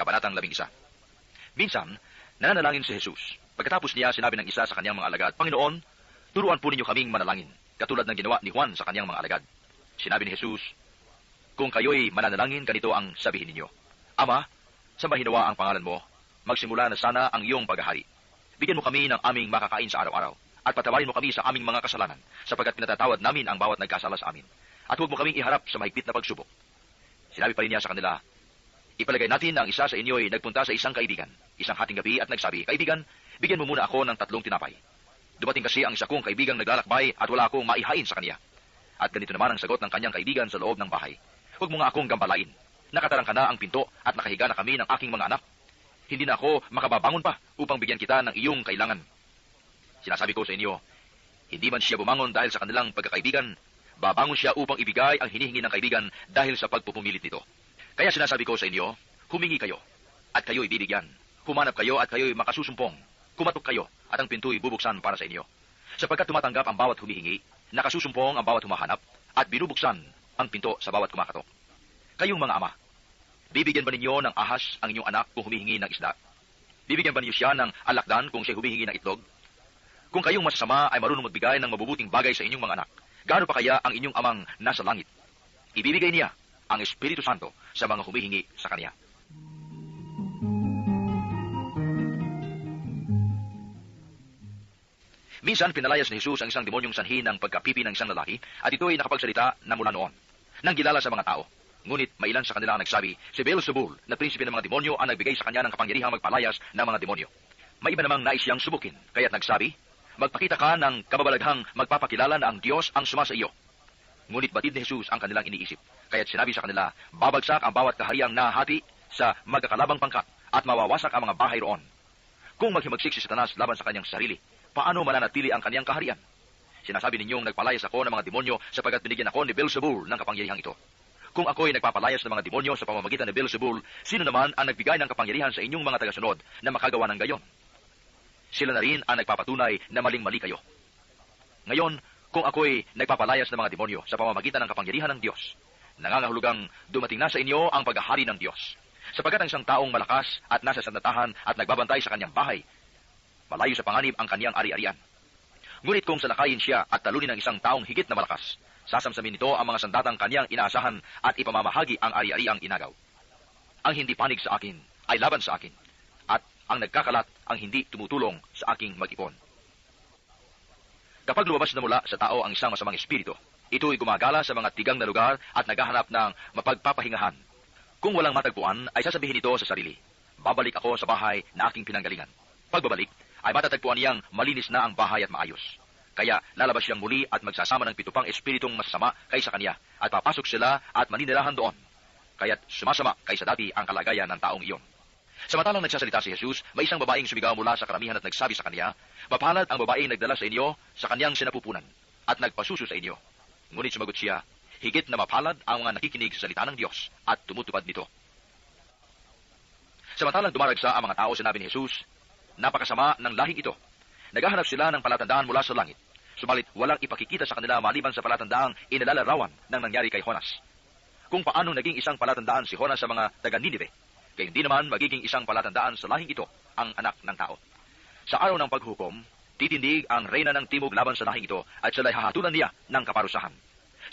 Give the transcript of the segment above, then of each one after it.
Kabanatang 11. Minsan, nananalangin si Jesus. Pagkatapos niya, sinabi ng isa sa kanyang mga alagad, Panginoon, turuan po ninyo kaming manalangin, katulad ng ginawa ni Juan sa kanyang mga alagad. Sinabi ni Jesus, kung kayo'y mananalangin, ganito ang sabihin ninyo, Ama, sambahin nawa ang pangalan mo, magsimula na sana ang iyong paghahari. Bigyan mo kami ng aming makakain sa araw-araw, at patawarin mo kami sa aming mga kasalanan, sapagkat pinatatawad namin ang bawat nagkasala sa amin. At huwag mo kaming iharap sa mahigpit na pagsubok. Sinabi pa rin niya sa kanila, ipalagay natin na ang isa sa inyo ay nagpunta sa isang kaibigan, isang hating gabi at nagsabi, Kaibigan, bigyan mo muna ako ng 3 tinapay. Dumating kasi ang isa kong kaibigang naglalakbay at wala akong maihain sa kanya. At ganito naman ang sagot ng kanyang kaibigan sa loob ng bahay. Huwag mo nga akong gambalain. Nakatarang ka na ang pinto at nakahiga na kami ng aking mga anak. Hindi na ako makababangon pa upang bigyan kita ng iyong kailangan. Sinasabi ko sa inyo, hindi man siya bumangon dahil sa kanilang pagkakaibigan, babangon siya upang ibigay ang hinihingi ng kaibigan dahil sa pagpupumilit nito. Kaya sinasabi ko sa inyo, humingi kayo, at kayo'y bibigyan. Humanap kayo at kayo'y makasusumpong. Kumatok kayo, at ang pinto'y bubuksan para sa inyo. Sapagkat tumatanggap ang bawat humihingi, nakasusumpong ang bawat humahanap, at binubuksan ang pinto sa bawat kumakatok. Kayong mga ama, bibigyan ba ninyo ng ahas ang inyong anak kung humihingi ng isda? Bibigyan ba ninyo siya ng alakdan kung siya humihingi ng itlog? Kung kayong masasama ay marunong magbigay ng mabubuting bagay sa inyong mga anak, gaano pa kaya ang inyong amang nasa langit? Ibibigay niya ang Espiritu Santo sa mga humihingi sa Kanya. Minsan, pinalayas ni Jesus ang isang demonyong sanhi ng pagkapipi ng isang lalaki at ito ay nakapagsalita na mula noon. Nang gilala sa mga tao. Ngunit mailan sa kanila ang nagsabi, si Beelzebul na prinsipe ng mga demonyo ang nagbigay sa kanya ng kapangyarihang magpalayas ng mga demonyo. May iba namang nais siyang subukin, kaya't nagsabi, magpakita ka ng kababalaghang magpapakilala na ang Diyos ang sumasa iyo. Ngunit batid ni Jesus ang kanilang iniisip. Kaya't sinabi sa kanila, babagsak ang bawat kahariang nahati sa magkakalabang pangkat at mawawasak ang mga bahay roon. Kung maghimagsik si Satanas laban sa kanyang sarili, paano mananatili ang kanyang kaharian? Sinasabi ninyong nagpalayas ako ng mga demonyo sapagkat binigyan ako ni Beelzebul ng kapangyarihang ito. Kung ako'y nagpapalayas ng mga demonyo sa pamamagitan ni Beelzebul, sino naman ang nagbigay ng kapangyarihan sa inyong mga tagasunod na makagawa ng gayon? Sila na rin ang nagpapatunay na maling-mali kayo. Ngayon, kung ako'y nagpapalayas ng mga demonyo sa pamamagitan ng kapangyarihan ng Diyos, nangangahulugang dumating na sa inyo ang paghahari ng Diyos. Sapagkat ang isang taong malakas at nasa sandatahan at nagbabantay sa kanyang bahay, malayo sa panganib ang kanyang ari-arian. Ngunit kung salakayin siya at talunin ng isang taong higit na malakas, sasamsamin nito ang mga sandatang kanyang inaasahan at ipamamahagi ang ari-ariang inagaw. Ang hindi panig sa akin ay laban sa akin, at ang nagkakalat ang hindi tumutulong sa aking mag-ipon. Kapag lumabas na mula sa tao ang isang masamang espiritu, ito'y gumagala sa mga tigang na lugar at naghahanap ng mapagpapahingahan. Kung walang matagpuan, ay sasabihin ito sa sarili, babalik ako sa bahay na aking pinanggalingan. Pagbabalik, ay matatagpuan niyang malinis na ang bahay at maayos. Kaya lalabas siyang muli at magsasama ng 7 espiritong masasama kaysa kanya at papasok sila at maninirahan doon. Kaya't sumasama kaysa dati ang kalagayan ng taong iyon. Samantalang nagsasalita si Jesus, may isang babaeng sumigaw mula sa karamihan at nagsabi sa kanya, mapalad ang babaeng nagdala sa inyo sa kanyang sinapupunan at nagpasuso sa inyo. Ngunit sumagot siya, higit na mapalad ang mga nakikinig sa salita ng Diyos at tumutupad nito. Samantalang dumaragsa ang mga tao, sinabi ni Jesus, napakasama ng lahing ito. Naghahanap sila ng palatandaan mula sa langit. Subalit walang ipakikita sa kanila maliban sa palatandaang inalalarawan ng nangyari kay Jonas. Kung paanong naging isang palatandaan si Jonas sa mga taga-Ninive, kaya hindi naman magiging isang palatandaan sa lahing ito ang anak ng tao. Sa araw ng paghukom, titindig ang reyna ng timog laban sa lahing ito at sila'y hahatulan niya ng kaparusahan.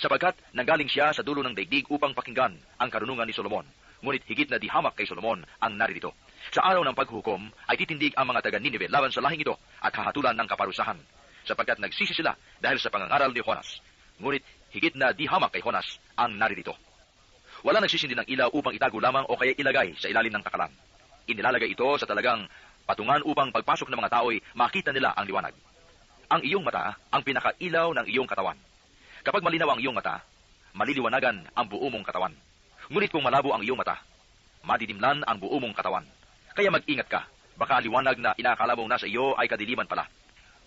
Sapagkat nanggaling siya sa dulo ng daigdig upang pakinggan ang karunungan ni Solomon, ngunit higit na dihamak kay Solomon ang naririto. Sa araw ng paghukom ay titindig ang mga taga-Ninive laban sa lahing ito at hahatulan ng kaparusahan, sapagkat nagsisi sila dahil sa pangangaral ni Jonas, ngunit higit na dihamak kay Jonas ang naririto. Wala nagsisindi ng ilaw upang itago lamang o kaya ilagay sa ilalim ng takalan. Inilalagay ito sa talagang patungan upang pagpasok ng mga tao'y makita nila ang liwanag. Ang iyong mata ang pinakailaw ng iyong katawan. Kapag malinaw ang iyong mata, maliliwanagan ang buo mong katawan. Ngunit kung malabo ang iyong mata, madidimlan ang buo mong katawan. Kaya mag-ingat ka, baka liwanag na inaakala mong nasa iyo ay kadiliman pala.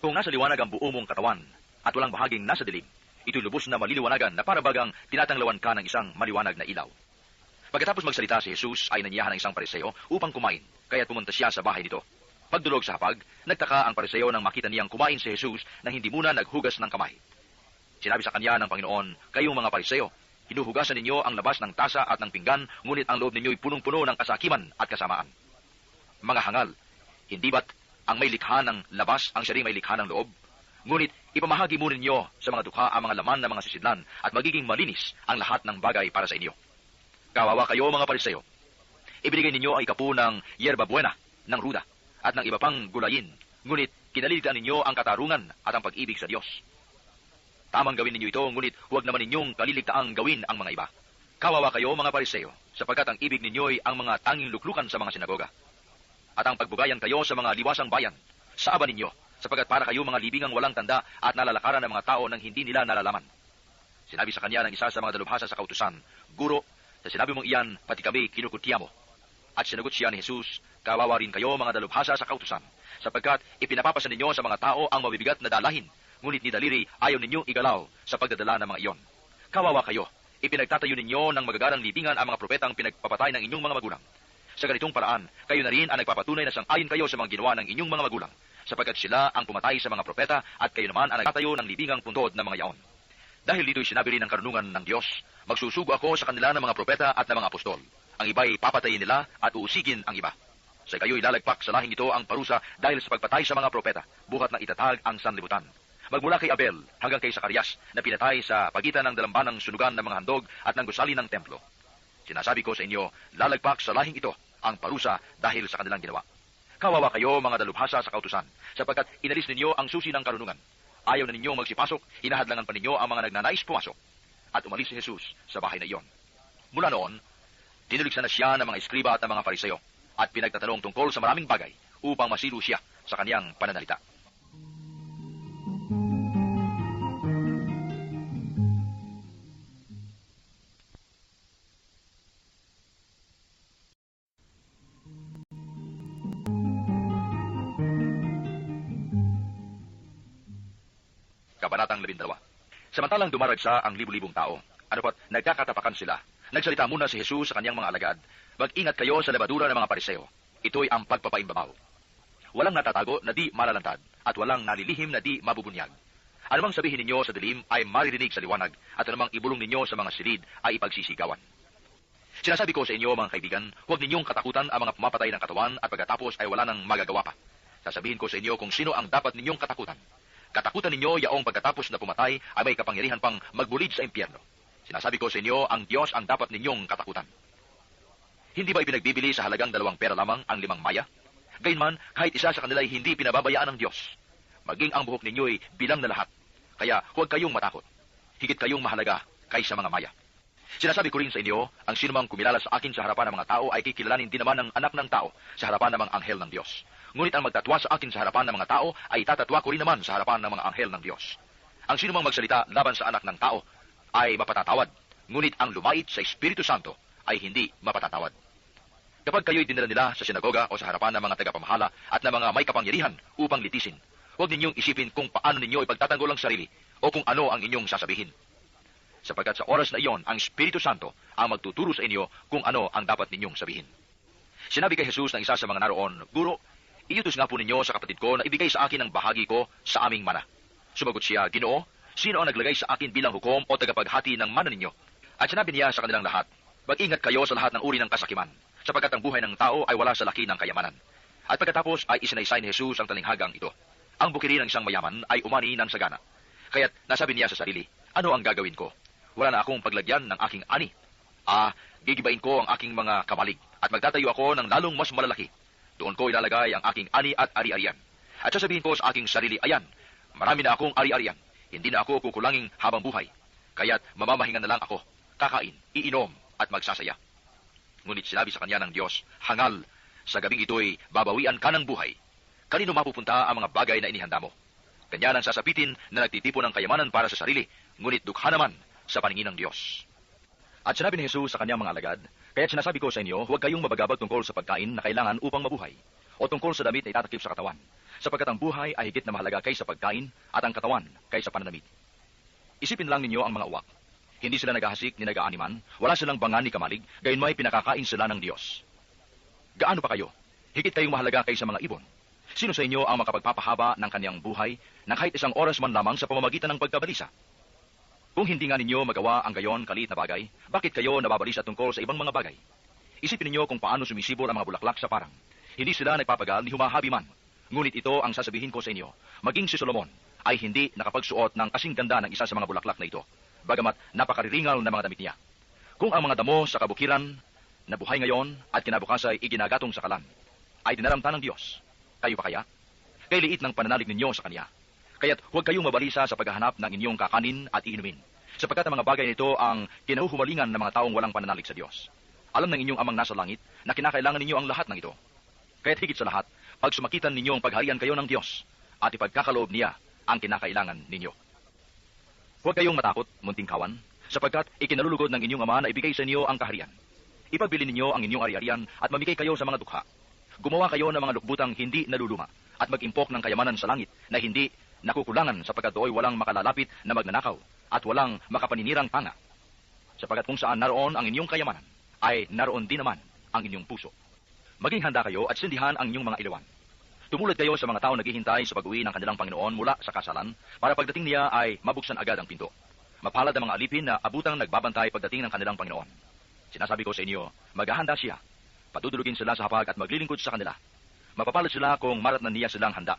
Kung nasa liwanag ang buo mong katawan at walang bahaging nasa dilim, ito'y lubos na maliliwanagan na para bagang tinatanglawan ka ng isang maliwanag na ilaw. Pagkatapos magsalita si Jesus ay nanyahan ng isang pariseo upang kumain, kaya't pumunta siya sa bahay nito. Pagdulog sa hapag, nagtaka ang pariseo nang makita niyang kumain si Jesus na hindi muna naghugas ng kamay. Sinabi sa kanya ng Panginoon, kayong mga pariseo, hinuhugasan ninyo ang labas ng tasa at ng pinggan, ngunit ang loob ninyo'y punong-puno ng kasakiman at kasamaan. Mga hangal, hindi ba't ang may likha ng labas ang siya ring may likha ng loob? Ngunit ipamahagi mo ninyo sa mga dukha ang mga laman ng mga sisidlan at magiging malinis ang lahat ng bagay para sa inyo. Kawawa kayo mga Pariseo. Ibinigay ninyo ang ikapu ng yerba buena, ng ruda, at ng iba pang gulayin, ngunit kinaliligtaan ninyo ang katarungan at ang pag-ibig sa Diyos. Tamang gawin ninyo ito, ngunit huwag naman ninyong kaliligtaang gawin ang mga iba. Kawawa kayo mga Pariseo, sapagkat ang ibig ninyo'y ang mga tanging luklukan sa mga sinagoga. At ang pagbugayan kayo sa mga liwasang bayan, sa aba ninyo, sapagkat para kayo mga libingang walang tanda at nalalakaran ng mga tao nang hindi nila nalalaman. Sinabi sa kanya ng isa sa mga dalubhasa sa kautusan, Guro, sa sinabi mong iyan, pati kami kinukutya mo. At sinagot siya ni Jesus, kawawa rin kayo mga dalubhasa sa kautusan, sapagkat ipinapapasa ninyo sa mga tao ang mabibigat na dalahin, ngunit ni daliri ayaw ninyong igalaw sa pagdadala ng mga iyon. Kawawa kayo, ipinagtatayo ninyo ng magagarang libingan ang mga propetang pinagpapatay ng inyong mga magulang. Sa ganitong paraan, kayo na rin ang nagpapatunay na sang-ayon kayo sa mga ginawa ng inyong mga magulang, sapagkat sila ang pumatay sa mga propeta at kayo naman ang nagtatayo ng libingang puntod ng mga yaon. Dahil dito'y sinabi rin ng karunungan ng Diyos, magsusugo ako sa kanila ng mga propeta at ng mga apostol. Ang iba'y papatayin nila at uusigin ang iba. Sa kayo'y lalagpak sa lahing ito ang parusa dahil sa pagpatay sa mga propeta, buhat na itatag ang sanlibutan. Magmula kay Abel hanggang kay Zacarias na pinatay sa pagitan ng dalambanang sunugan ng mga handog at ng gusali ng templo. Sinasabi ko sa inyo, lalagpak sa lahing ito ang parusa dahil sa kanilang ginawa. Kawawa kayo mga dalubhasa sa kautusan, sapagkat inalis ninyo ang susi ng karunungan. Ayaw na ninyong magsipasok, hinahadlangan pa ninyo ang mga nagnanais pumasok. At umalis si Jesus sa bahay na iyon. Mula noon, tinuligsan na siya ng mga eskriba at ng mga Pariseo, at pinagtatanong tungkol sa maraming bagay upang masilo siya sa kaniyang pananalita. Kabanatang 12. Samantalang dumaragsa ang libu-libong tao, ano pat nagkakatapakan sila, nagsalita muna si Jesus sa kanyang mga alagad, mag-ingat kayo sa lebadura ng mga Pariseo. Ito'y ang pagpapaimbabaw. Walang natatago na di malalantad, at walang nalilihim na di mabubunyag. Anumang sabihin ninyo sa dilim ay maririnig sa liwanag, at anumang ibulong ninyo sa mga silid ay ipagsisigawan. Sinasabi ko sa inyo mga kaibigan, huwag ninyong katakutan ang mga pumapatay ng katawan at pagkatapos ay wala nang magagawa pa. Sasabihin ko sa inyo kung sino ang dapat ninyong katakutan. Katakutan ninyo yaong pagkatapos na pumatay ay may kapangyarihan pang magbulid sa impyerno. Sinasabi ko sa inyo, ang Diyos ang dapat ninyong katakutan. Hindi ba ipinagbibili sa halagang 2 pera lamang ang 5 maya? Gayunman, kahit isa sa kanila ay hindi pinababayaan ng Diyos. Maging ang buhok ninyo'y bilang na lahat. Kaya huwag kayong matakot. Higit kayong mahalaga kaysa mga maya. Sinasabi ko rin sa inyo, ang sinumang kumilala sa akin sa harapan ng mga tao ay kikilalanin din naman ng anak ng tao sa harapan ng mga anghel ng Diyos. Ngunit ang magtatwa sa akin sa harapan ng mga tao ay tatatwa ko rin naman sa harapan ng mga anghel ng Diyos. Ang sinumang magsalita laban sa anak ng tao ay mapatatawad, ngunit ang lumait sa Espiritu Santo ay hindi mapatatawad. Kapag kayo'y dinala nila sa sinagoga o sa harapan ng mga tagapamahala at ng mga may kapangyarihan upang litisin, huwag ninyong isipin kung paano ninyo ipagtatanggol ang sarili o kung ano ang inyong sasabihin. Sapagkat sa oras na iyon, ang Espiritu Santo ang magtuturo sa inyo kung ano ang dapat ninyong sabihin. Sinabi kay Jesus ng isa sa mga naroon, Guro, iutos nga po ninyo sa kapatid ko na ibigay sa akin ang bahagi ko sa aming mana. Sumagot siya, Ginoo, sino ang naglagay sa akin bilang hukom o tagapaghati ng mana ninyo? At sinabi niya sa kanilang lahat, mag-ingat kayo sa lahat ng uri ng kasakiman, sapagkat ang buhay ng tao ay wala sa laki ng kayamanan. At pagkatapos ay isinaysay ni Jesus ang talinghagang ito. Ang bukiri ng isang mayaman ay umani ng sagana. Kaya't nasabi niya sa sarili, ano ang gagawin ko? Wala na akong paglagyan ng aking ani. Gigibain ko ang aking mga kamalig at magtatayo ako ng lalong mas malalaki. Doon ko ilalagay ang aking ani at ari-arian. At sasabihin ko sa aking sarili, ayan, marami na akong ari-arian. Hindi na ako kukulangin habang buhay. Kaya't mamamahinga na lang ako, kakain, iinom at magsasaya. Ngunit sinabi sa kanya ng Diyos, hangal, sa gabing ito'y babawian ka ng buhay. Kanino mapupunta ang mga bagay na inihanda mo? Kanya nang sasapitin na nagtitipon ng kayamanan para sa sarili, ngunit dukha naman sa paningin ng Diyos. At sinabi ni Jesus sa kanyang mga alagad, kaya't sinasabi ko sa inyo, huwag kayong mabagabag tungkol sa pagkain na kailangan upang mabuhay, o tungkol sa damit na itatakip sa katawan, sapagkat ang buhay ay higit na mahalaga kaysa pagkain at ang katawan kaysa pananamit. Isipin lang ninyo ang mga uwak. Hindi sila naghahasik ni nag-aaniman, wala silang bangan ni kamalig, gayon may pinakakain sila ng Diyos. Gaano pa kayo? Higit kayong mahalaga kaysa mga ibon. Sino sa inyo ang makapagpapahaba ng kanyang buhay na kahit isang oras man lamang sa pamamagitan ng pagkabalisa? Kung hindi nga ninyo magawa ang gayon kaliit na bagay, bakit kayo nababalisa tungkol sa ibang mga bagay? Isipin ninyo kung paano sumisibol ang mga bulaklak sa parang. Hindi sila nagpapagal ni humahabi man. Ngunit ito ang sasabihin ko sa inyo, maging si Solomon ay hindi nakapagsuot ng kasing ganda ng isa sa mga bulaklak na ito, bagamat napakariringal na mga damit niya. Kung ang mga damo sa kabukiran na buhay ngayon at kinabukas ay iginagatong sa kalan, ay dinaramtan ng Diyos, kayo pa kaya? Kay liit ng pananalig ninyo sa Kanya. Kaya't huwag kayong mabalisa sa paghahanap ng inyong kakanin at iinumin, sapagkat ang mga bagay nito ang kinahuhumalingan ng mga taong walang pananalig sa Diyos. Alam ng inyong amang nasa langit na kinakailangan ninyo ang lahat ng ito. Kaya't higit sa lahat, pag sumakitan ninyo ang pagharian kayo ng Diyos, at ipagkakaloob niya ang kinakailangan ninyo. Huwag kayong matakot, munting kawan, sapagkat ikinalulugod ng inyong ama na ibigay sa inyo ang kaharian. Ipagbili ninyo ang inyong ari-arian at mamigay kayo sa mga dukha. Gumawa kayo ng mga lukbutang hindi naluluma at mag-impok ng kayamanan sa langit na hindi nakukulangan sapagkat do'y walang makalalapit na magnanakaw at walang makapaninirang tanga. Sapagkat kung saan naroon ang inyong kayamanan, ay naroon din naman ang inyong puso. Maging handa kayo at sindihan ang inyong mga ilawan. Tumulad kayo sa mga tao naghihintay sa pag-uwi ng kanilang Panginoon mula sa kasalan para pagdating niya ay mabuksan agad ang pinto. Mapalad ang mga alipin na abutang nagbabantay pagdating ng kanilang Panginoon. Sinasabi ko sa inyo, maghahanda siya. Patutulugin sila sa hapag at maglilingkod sa kanila. Mapapalad sila kung maratnan niya silang handa.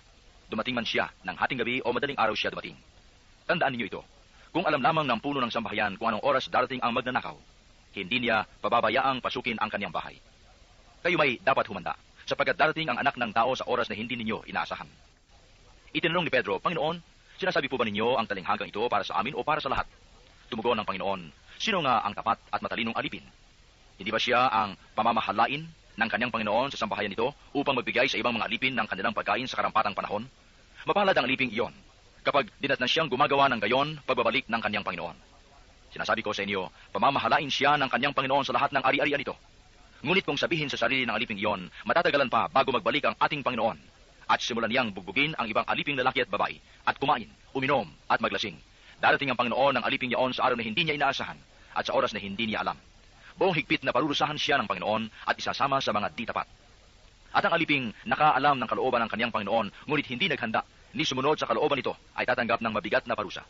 Dumating man siya ng hating gabi o madaling araw siya dumating. Tandaan ninyo ito. Kung alam lamang ng puno ng sambahayan kung anong oras darating ang magnanakaw, hindi niya pababayaang pasukin ang kanyang bahay. Kayo may dapat humanda, sapagkat darating ang anak ng tao sa oras na hindi ninyo inaasahan. Itinanong ni Pedro, Panginoon, sinasabi po ba ninyo ang talinghagang ito para sa amin o para sa lahat? Tumugon ng Panginoon, sino nga ang tapat at matalinong alipin? Hindi ba siya ang pamamahalain ng kanyang Panginoon sa sambahayan nito upang magbigay sa ibang mga alipin ng kanilang pagkain sa karampatang panahon? Mapalad ang aliping iyon kapag dinatnan siyang gumagawa ng gayon pagbabalik ng kanyang Panginoon. Sinasabi ko sa inyo, pamamahalain siya ng kanyang Panginoon sa lahat ng ari-arian nito. Ngunit kung sabihin sa sarili ng aliping iyon, matatagalan pa bago magbalik ang ating Panginoon at simulan niyang bugbugin ang ibang aliping lalaki at babae at kumain, uminom at maglasing. Darating ang Panginoon ng aliping iyon sa araw na hindi niya inaasahan at sa oras na hindi niya alam. Buong higpit na parurusahan siya ng Panginoon at isasama sa mga di tapat. At ang aliping nakaalam ng kalooban ng kanyang Panginoon, ngunit hindi naghanda, ni sumunod sa kalooban nito, ay tatanggap ng mabigat na parusa.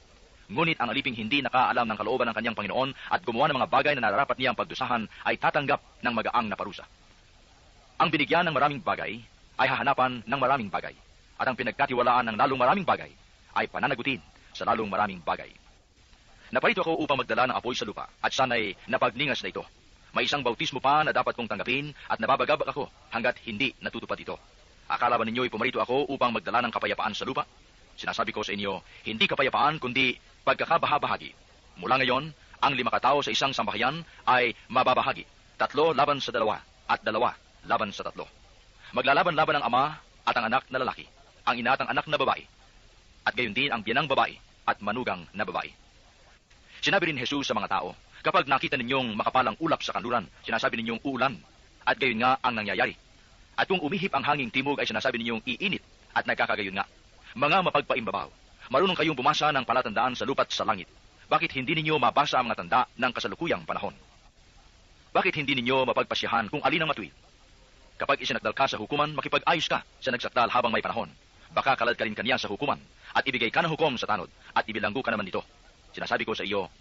Ngunit ang aliping hindi nakaalam ng kalooban ng kanyang Panginoon at gumawa ng mga bagay na nararapat niyang pagdusahan, ay tatanggap ng magaang na parusa. Ang binigyan ng maraming bagay ay hahanapan ng maraming bagay, at ang pinagkatiwalaan ng lalong maraming bagay ay pananagutin sa lalong maraming bagay. Naparito ako upang magdala ng apoy sa lupa, at sana'y napagningas na ito. May isang bautismo pa na dapat kong tanggapin at nababagabak ako hanggat hindi natutupad ito. Akala ba ninyo'y pumarito ako upang magdala ng kapayapaan sa lupa? Sinasabi ko sa inyo, hindi kapayapaan kundi pagkakabahabahagi. Mula ngayon, ang 5 katao sa isang sambahayan ay mababahagi. 3 laban sa 2 at 2 laban sa 3. Maglalaban-laban ang ama at ang anak na lalaki, ang ina at ang anak na babae, at gayon din ang biyanang babae at manugang na babae. Sinabi rin Jesus sa mga tao, kapag nakita ninyong makapalang ulap sa kanluran, sinasabi ninyong uulan, at gayon nga ang nangyayari. At kung umihip ang hanging timog ay sinasabi ninyong iinit, at nagkakagayon nga. Mga mapagpaimbabaw, marunong kayong bumasa ng palatandaan sa lupa't sa langit. Bakit hindi ninyo mabasa ang mga tanda ng kasalukuyang panahon? Bakit hindi ninyo mapagpasyahan kung alin ang matuwid? Kapag isinakdal ka sa hukuman, makipag-ayos ka sa nagsakdal habang may panahon. Baka kalad ka rin kaniya sa hukuman, at ibigay ka ng hukom sa tanod, at ibilanggo ka naman nito. Sinasabi ko sa iyo,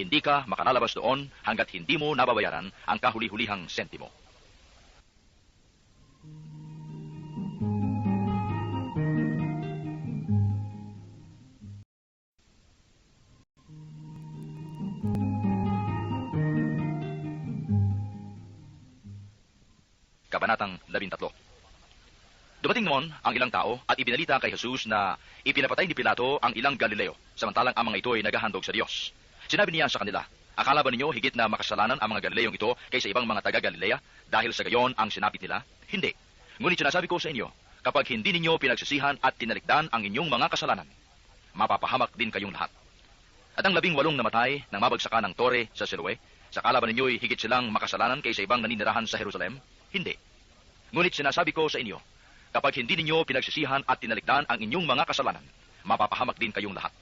hindi ka makalalabas doon hanggat hindi mo nababayaran ang kahuli-hulihang sentimo. Kabanatang 13. Dumating noon ang ilang tao at ibinalita kay Jesus na ipinapatay ni Pilato ang ilang Galileo, samantalang ang mga ito ay naghahandog sa Diyos. Sinabi niya sa kanila, akala ba ninyo higit na makasalanan ang mga Galileong ito kaysa ibang mga taga-Galilea dahil sa gayon ang sinapit nila? Hindi. Ngunit sinasabi ko sa inyo, kapag hindi ninyo pinagsisihan at tinalikdan ang inyong mga kasalanan, mapapahamak din kayong lahat. At ang 18 namatay nang mabagsakan ng tore sa Siloe, sakala ba ninyo'y higit silang makasalanan kaysa ibang naninirahan sa Jerusalem? Hindi. Ngunit sinasabi ko sa inyo, kapag hindi ninyo pinagsisihan at tinalikdan ang inyong mga kasalanan, mapapahamak din kayong lahat.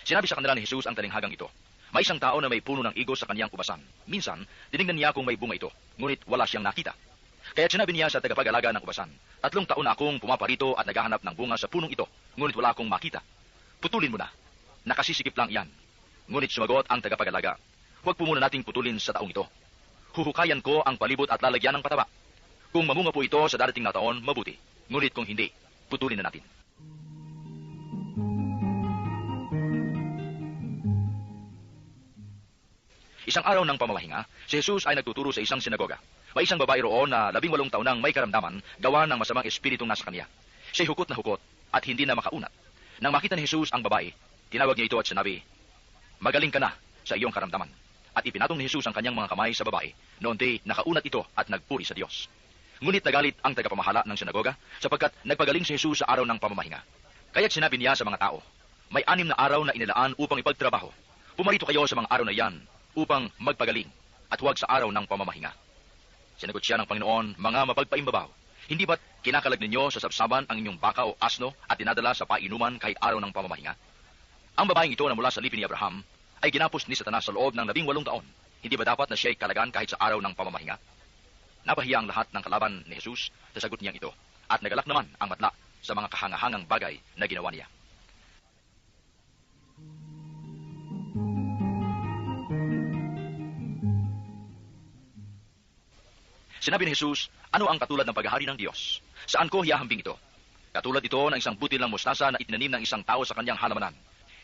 Sinabi sa kanila ni Jesus ang talinghagang ito, may isang tao na may puno ng igos sa kaniyang kubasan. Minsan, tinignan niya kung may bunga ito, ngunit wala siyang nakita. Kaya sinabi niya sa tagapag-alaga ng kubasan, 3 taon na akong pumaparito at naghahanap ng bunga sa punong ito, ngunit wala akong makita. Putulin mo na. Nakasisikip lang iyan. Ngunit sumagot ang tagapag-alaga, huwag po muna nating putulin sa taong ito. Huhukayan ko ang palibot at lalagyan ng pataba. Kung mamunga po ito sa darating na taon, mabuti. Ngunit kung hindi, putulin na natin. Isang araw ng pamamahinga, si Jesus ay nagtuturo sa isang sinagoga. May isang babae roon na 18 taon nang may karamdaman, gawa ng masamang espiritong nasa kanya. Siya'y hukot na hukot at hindi na makaunat. Nang makita ni Jesus ang babae, tinawag niya ito at sinabi, "Magaling ka na sa iyong karamdaman." At ipinatong ni Jesus ang kanyang mga kamay sa babae. Noon di nakaunat ito at nagpuri sa Diyos. Ngunit nagalit ang tagapamahala ng sinagoga sapagkat nagpagaling si Jesus sa araw ng pamamahinga. Kaya't sinabi niya sa mga tao, "May 6 na araw na inilaan upang ipagtrabaho. Pumarito kayo sa mga araw na iyan upang magpagaling at huwag sa araw ng pamamahinga." Sinagot siya ng Panginoon, "Mga mapagpaimbabaw, hindi ba't kinakalag ninyo sa sabsaban ang inyong baka o asno at dinadala sa painuman kahit araw ng pamamahinga? Ang babaeng ito na mula sa lipi ni Abraham ay ginapos ni Satanas sa loob ng 18 taon. Hindi ba dapat na siya'y kalagan kahit sa araw ng pamamahinga?" Napahiya ang lahat ng kalaban ni Jesus sa sagot niyang ito at nagalak naman ang matla sa mga kahangahangang bagay na ginawa niya. Sinabi ni Jesus, "Ano ang katulad ng paghahari ng Diyos? Saan ko hiyahambing ito? Katulad ito ng isang butil ng mustasa na itinanim ng isang tao sa kanyang halamanan.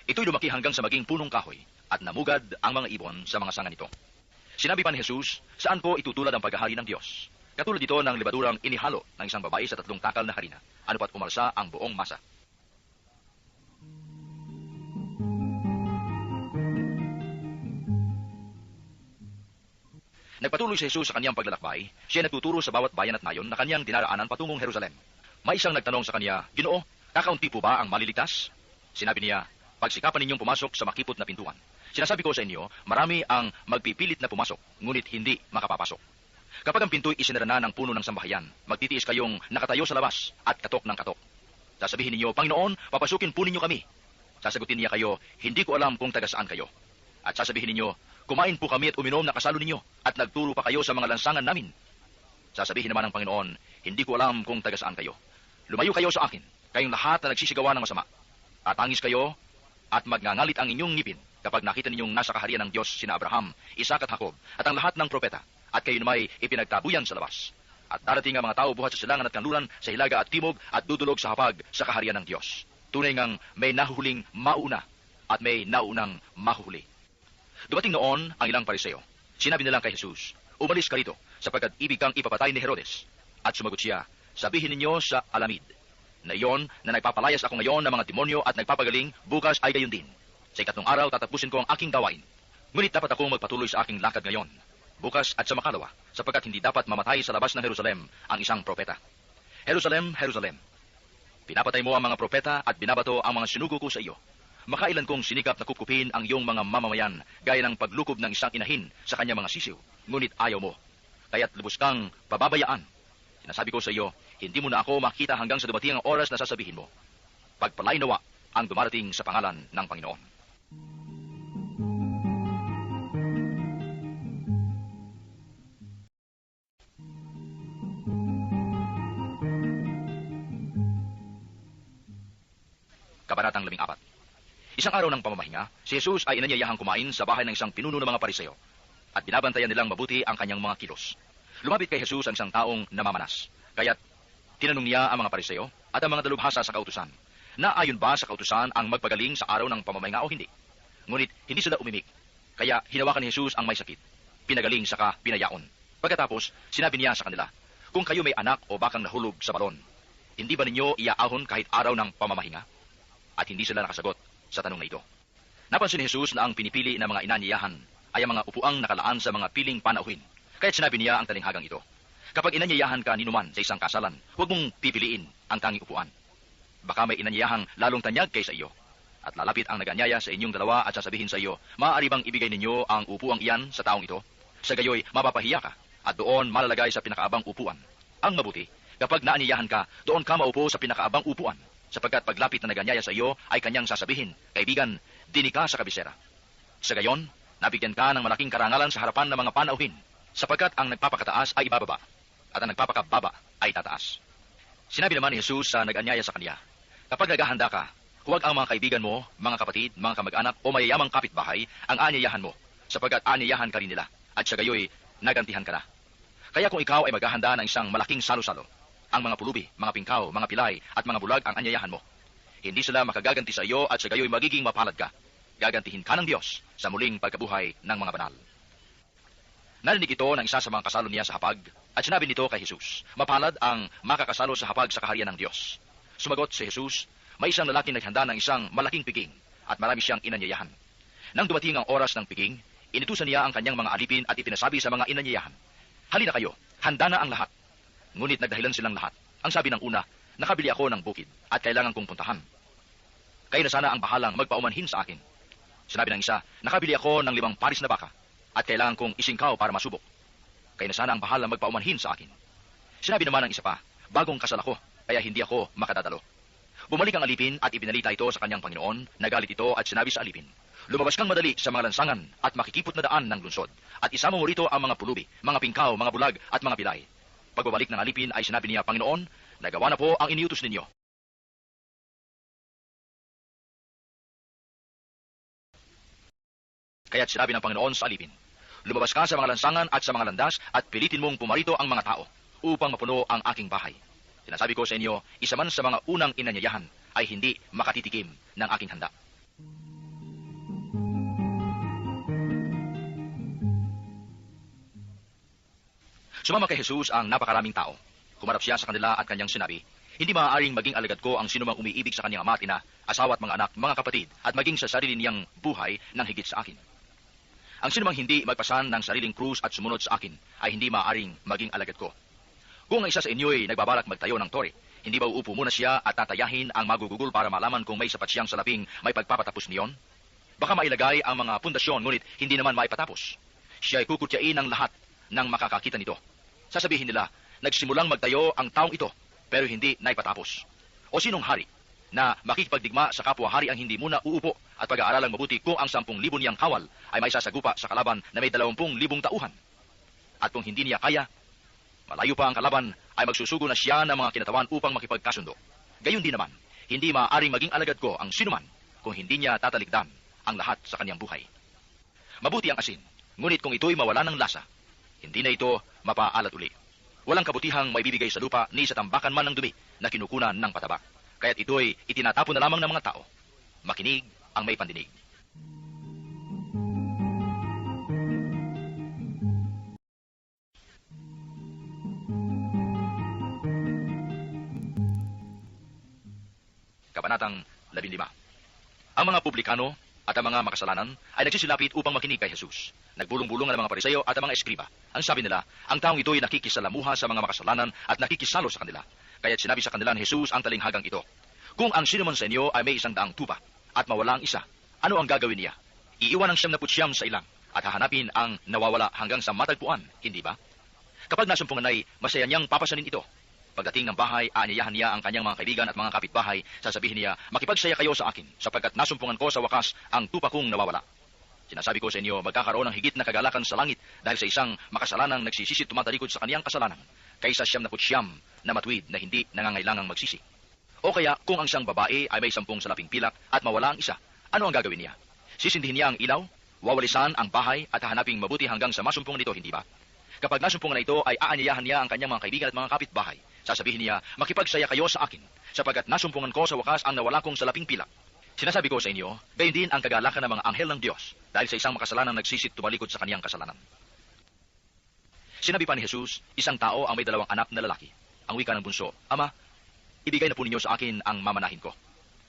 Ito'y lumaki hanggang sa maging punong kahoy at namugad ang mga ibon sa mga sanga nito." Sinabi pa ni Jesus, "Saan ko itutulad ang paghahari ng Diyos? Katulad ito ng libadurang inihalo ng isang babae sa 3 takal na harina, ano pat umalsa ang buong masa." Nagpatuloy si Jesus sa kanyang paglalakbay. Siya nagtuturo sa bawat bayan at nayon na kanyang dinaraanan patungong Jerusalem. May isang nagtanong sa kanya, "Ginoo, kakaunti po ba ang maliligtas?" Sinabi niya, "Pagsikapan ninyong pumasok sa makipot na pintuan. Sinasabi ko sa inyo, marami ang magpipilit na pumasok, ngunit hindi makapapasok. Kapag ang pinto'y isinara na ng puno ng sambahayan, magtitiis kayong nakatayo sa labas at katok ng katok. Sasabihin ninyo, 'Panginoon, papasukin po ninyo kami.' Sasagutin niya kayo, 'Hindi ko alam kung taga saan kayo.' At sasabihin ninyo, 'Kumain po kami at uminom na kasalo ninyo, at nagturo pa kayo sa mga lansangan namin.' Sasabihin naman ng Panginoon, 'Hindi ko alam kung taga saan kayo. Lumayo kayo sa akin, kayong lahat na nagsisigawa ng masama. Tatangis kayo at magngangalit ang inyong ngipin kapag nakita ninyong nasa kaharian ng Diyos sina Abraham, Isaac at Jacob, at ang lahat ng propeta, at kayo namay ipinagtabuyan sa labas. At darating ang mga tao buhat sa silangan at kanluran, sa hilaga at timog, at dudulog sa hapag sa kaharian ng Diyos. Tunay ngang may nahuhuling mauna at may naunang mahuhuli." Dumating noon ang ilang pariseo. Sinabi nilang kay Jesus, "Umalis ka rito, sapagkat ibig kang ipapatay ni Herodes." At sumagot siya, "Sabihin ninyo sa alamid, na iyon na nagpapalayas ako ngayon ng mga demonyo at nagpapagaling, bukas ay gayon din. Sa 3 araw tatapusin ko ang aking gawain. Ngunit dapat akong magpatuloy sa aking lakad ngayon, bukas at sa makalawa, sapagkat hindi dapat mamatay sa labas ng Jerusalem ang isang propeta. Jerusalem, Jerusalem, pinapatay mo ang mga propeta at binabato ang mga sinugo ko sa iyo. Makailan kong sinikap na kupkupin ang iyong mga mamamayan gaya ng paglukob ng isang inahin sa kanyang mga sisiw, ngunit ayaw mo. Kaya't lubos kang pababayaan. Sinasabi ko sa iyo, hindi mo na ako makita hanggang sa dumating ang oras na sasabihin mo, 'Pagpalain nawa ang dumarating sa pangalan ng Panginoon.'" Kabanatang 14. Isang araw ng pamamahinga, si Jesus ay inanyayahang kumain sa bahay ng isang pinuno ng mga pariseo, at binabantayan nilang mabuti ang kanyang mga kilos. Lumapit kay Jesus ang isang taong namamanas. Kaya't tinanong niya ang mga pariseo at ang mga dalubhasa sa kautusan, na ayon ba sa kautusan ang magpagaling sa araw ng pamamahinga o hindi? Ngunit hindi sila umimik. Kaya hinawakan ni Jesus ang may sakit, pinagaling saka pinayaon. Pagkatapos, sinabi niya sa kanila, "Kung kayo may anak o bakang nahulog sa balon, hindi ba ninyo iaahon kahit araw ng pamamahinga?" At hindi sila nakasagot sa tanong na ito. Napansin ni Jesus na ang pinipili ng mga inanyayahan ay ang mga upuang nakalaan sa mga piling panauhin. Kaya't sinabi niya ang talinghagang ito, "Kapag inanyayahan ka ninuman sa isang kasalan, huwag mong pipiliin ang tanging upuan. Baka may inanyayahang lalong tanyag kaysa iyo. At lalapit ang naganyaya sa inyong dalawa at sasabihin sa iyo, 'Maaari bang ibigay ninyo ang upuang iyan sa taong ito?' Sa gayoy, mapapahiya ka at doon malalagay sa pinakaabang upuan. Ang mabuti, kapag naanyayahan ka, doon ka maupo sa pinakaabang upuan, sapagkat paglapit na naganyaya sa iyo ay kanyang sasabihin, 'Kaibigan, dini ka sa kabisera.' Sa gayon, nabigyan ka ng malaking karangalan sa harapan ng mga panauhin, sapagkat ang nagpapakataas ay ibababa, at ang nagpapakababa ay tataas." Sinabi naman ni Jesus sa nag-anyaya sa kanya, "Kapag naghahanda ka, Huwag ang mga kaibigan mo, mga kapatid, mga kamag-anak o mayayamang kapitbahay ang aanyayahan mo, sapagkat aanyayahan ka rin nila, at sa gayoy, nagantihan ka na. Kaya kung ikaw ay maghahanda ng isang malaking salo-salo, ang mga pulubi, mga pingkaw, mga pilay, at mga bulag ang anyayahan mo. Hindi sila makagaganti sa iyo at sa gayoy magiging mapalad ka. Gagantihin ka ng Diyos sa muling pagkabuhay ng mga banal. Narinig ito ng isa sa mga kasalo niya sa hapag, at sinabi nito kay Jesus, mapalad ang makakasalo sa hapag sa kaharian ng Diyos. Sumagot si Jesus, may isang lalaking naghanda ng isang malaking piging, at marami siyang inanyayahan. Nang dumating ang oras ng piging, inutusan niya ang kanyang mga alipin at ipinasabi sa mga inanyayahan, halina kayo, handa na ang lahat. Ngunit nagdahilan silang lahat. Ang sabi ng una, nakabili ako ng bukid at kailangan kong puntahan. Kayo na sana ang bahalang magpaumanhin sa akin. Sinabi ng isa, nakabili ako ng 5 paris na baka at kailangan kong isingkaw para masubok. Kayo na sana ang bahalang magpaumanhin sa akin. Sinabi naman ng isa pa, bagong kasal ako, kaya hindi ako makadadalo. Bumalik ang alipin at ibinalita ito sa kanyang Panginoon, nagalit ito at sinabi sa alipin, lumabas kang madali sa mga lansangan at makikipot na daan ng lungsod, at isama mo rito ang mga pulubi, mga pingkaw, mga bulag at mga pilay. Pagbabalik ng alipin ay sinabi niya, Panginoon, nagawa na po ang iniutos ninyo. Kaya't sinabi ng Panginoon sa alipin, lumabas ka sa mga lansangan at sa mga landas at pilitin mong pumarito ang mga tao upang mapuno ang aking bahay. Sinasabi ko sa inyo, isa man sa mga unang inanyayahan ay hindi makatitikim ng aking handa. Sumama kay Jesus ang napakaraming tao. Kumarap siya sa kanila at kanyang sinabi, hindi maaaring maging alagad ko ang sinumang umiibig sa kanyang ama at ina, asawa at mga anak, mga kapatid, at maging sa sarili niyang buhay ng higit sa akin. Ang sinumang hindi magpasan ng sariling krus at sumunod sa akin ay hindi maaaring maging alagad ko. Kung ang isa sa inyo'y nagbabalak magtayo ng tore, hindi ba uupo muna siya at tatayahin ang magugugol para malaman kung may sapat siyang salaping may pagpapatapos niyon? Baka mailagay ang mga pundasyon ngunit hindi naman maipatapos. Siya ay kukutyain ng lahat ng makakakita nito. Sasabihin nila, nagsimulang magtayo ang taong ito, pero hindi naipatapos. O sinong hari na makikipagdigma sa kapwa-hari ang hindi muna uupo at pag-aaralang mabuti kung ang 10,000 niyang kawal ay may sasagupa sa kalaban na may 20,000 tauhan. At kung hindi niya kaya, malayo pa ang kalaban ay magsusugo na siya ng mga kinatawan upang makipagkasundo. Gayon din naman, hindi maaaring maging alagad ko ang sinuman kung hindi niya tatalikdan ang lahat sa kanyang buhay. Mabuti ang asin, ngunit kung ito'y mawala ng lasa, hindi na ito mapaalat uli. Walang kabutihang maibibigay sa lupa ni sa tambakan man ng dumi na kinukunan ng pataba. Kaya't ito'y itinatapon na lamang ng mga tao. Makinig ang may pandinig. Kabanatang 15. Ang mga publikano at ang mga makasalanan ay nagsisilapit upang makinig kay Jesus. Nagbulong-bulong ang mga Pariseo at ang mga Eskriba. Ang sabi nila, ang taong ito'y nakikisalamuha sa mga makasalanan at nakikisalo sa kanila. Kaya't sinabi sa kanila ni Jesus ang talinghagang ito, kung ang sino man sa inyo ay may 100 tupa at mawala ang isa, ano ang gagawin niya? Iiwan ang 99 sa ilang at hahanapin ang nawawala hanggang sa matagpuan, hindi ba? Kapag nasumpungan ay masaya niyang papasanin ito. Pagdating ng bahay, aanyayahan niya ang kanyang mga kaibigan at mga kapitbahay. Sasabihin niya, makipagsaya kayo sa akin, sapagkat nasumpungan ko sa wakas ang tupa kong nawawala. Sinasabi ko sa inyo, magkakaroon ng higit na kagalakan sa langit dahil sa isang makasalanang nagsisisi tumatalikod sa kaniyang kasalanan, kaysa 99 na matuwid na hindi nangangailangang magsisi. O kaya, kung ang isang babae ay may 10 salaping pilak at mawala ang isa, ano ang gagawin niya? Sisindihin niya ang ilaw, wawalisan ang bahay at hahanaping mabuti hanggang sa masumpungan nito, hindi ba? Kapag nasumpungan na ito, ay aanyayahan niya ang kanyang mga kaibigan at mga kapitbahay. Sasabihin niya, makipagsaya kayo sa akin, sapagkat nasumpungan ko sa wakas ang nawala kong salaping pilak. Sinasabi ko sa inyo, gayon din ang kagalakan ng mga anghel ng Diyos, dahil sa isang makasalanang nagsisit tumalikod sa kaniyang kasalanan. Sinabi pa ni Jesus, isang tao ang may 2 anak na lalaki. Ang wika ng bunso, Ama, ibigay na po ninyo sa akin ang mamanahin ko.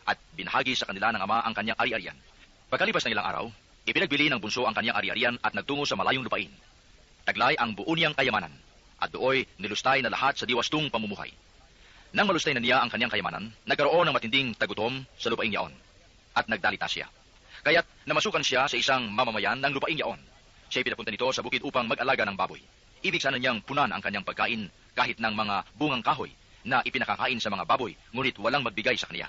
At binahagi sa kanila ng ama ang kanyang ari-arian. Pagkalipas ng ilang araw, ipinagbili ng bunso ang kanyang ari-arian at nagtungo sa malayong lupain. Taglay ang buo niyang kayamanan, at dooy nilustay na lahat sa diwastong pamumuhay. Nang malustay na niya ang kanyang kayamanan, nagkaroon ng matinding tagutom sa lupain yaon, at nagdalita siya. Kaya't namasukan siya sa isang mamamayan ng lupain yaon. Siya'y pinapunta nito sa bukid upang mag-alaga ng baboy. Ibig sana niyang punan ang kanyang pagkain kahit ng mga bungang kahoy na ipinakakain sa mga baboy, ngunit walang magbigay sa kaniya.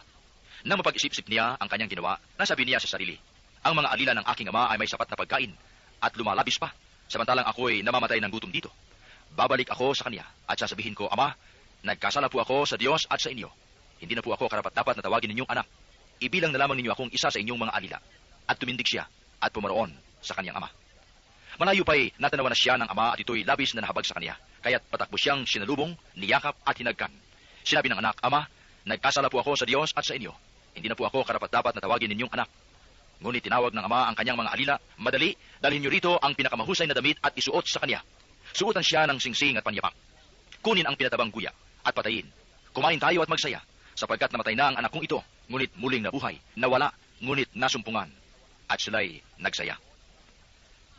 Nang mapag-isip-isip niya ang kanyang ginawa, nasabi niya sa sarili, ang mga alila ng aking ama ay may sapat na pagkain at lumalabis pa, samantalang ako'y namamatay ng gutom dito. Babalik ako sa kanya at sasabihin ko, Ama, nagkasala po ako sa Diyos at sa inyo. Hindi na po ako karapat-dapat na tawagin ninyong anak. ibilang na lamang ninyo akong isa sa inyong mga alila. At tumindig siya at pumaroon sa kanyang ama. Malayo pa'y natanawan na siya ng ama at ito'y labis na nahabag sa kanya. Kaya't patakbo siyang sinalubong, niyakap at hinagkan. Sinabi ng anak, Ama, nagkasala po ako sa Diyos at sa inyo. Hindi na po ako karapat-dapat na tawagin ninyong anak. Ngunit tinawag ng ama ang kanyang mga alila, Madali, dalhin niyo rito ang pinakamahusay na damit at isuot sa kanya. Suotan siya ng singsing at panyapak. Kunin ang pinatabang guya at patayin. Kumain tayo at magsaya, sapagkat namatay na ang anak kong ito, ngunit muling nabuhay, nawala, ngunit nasumpungan. At sila'y nagsaya.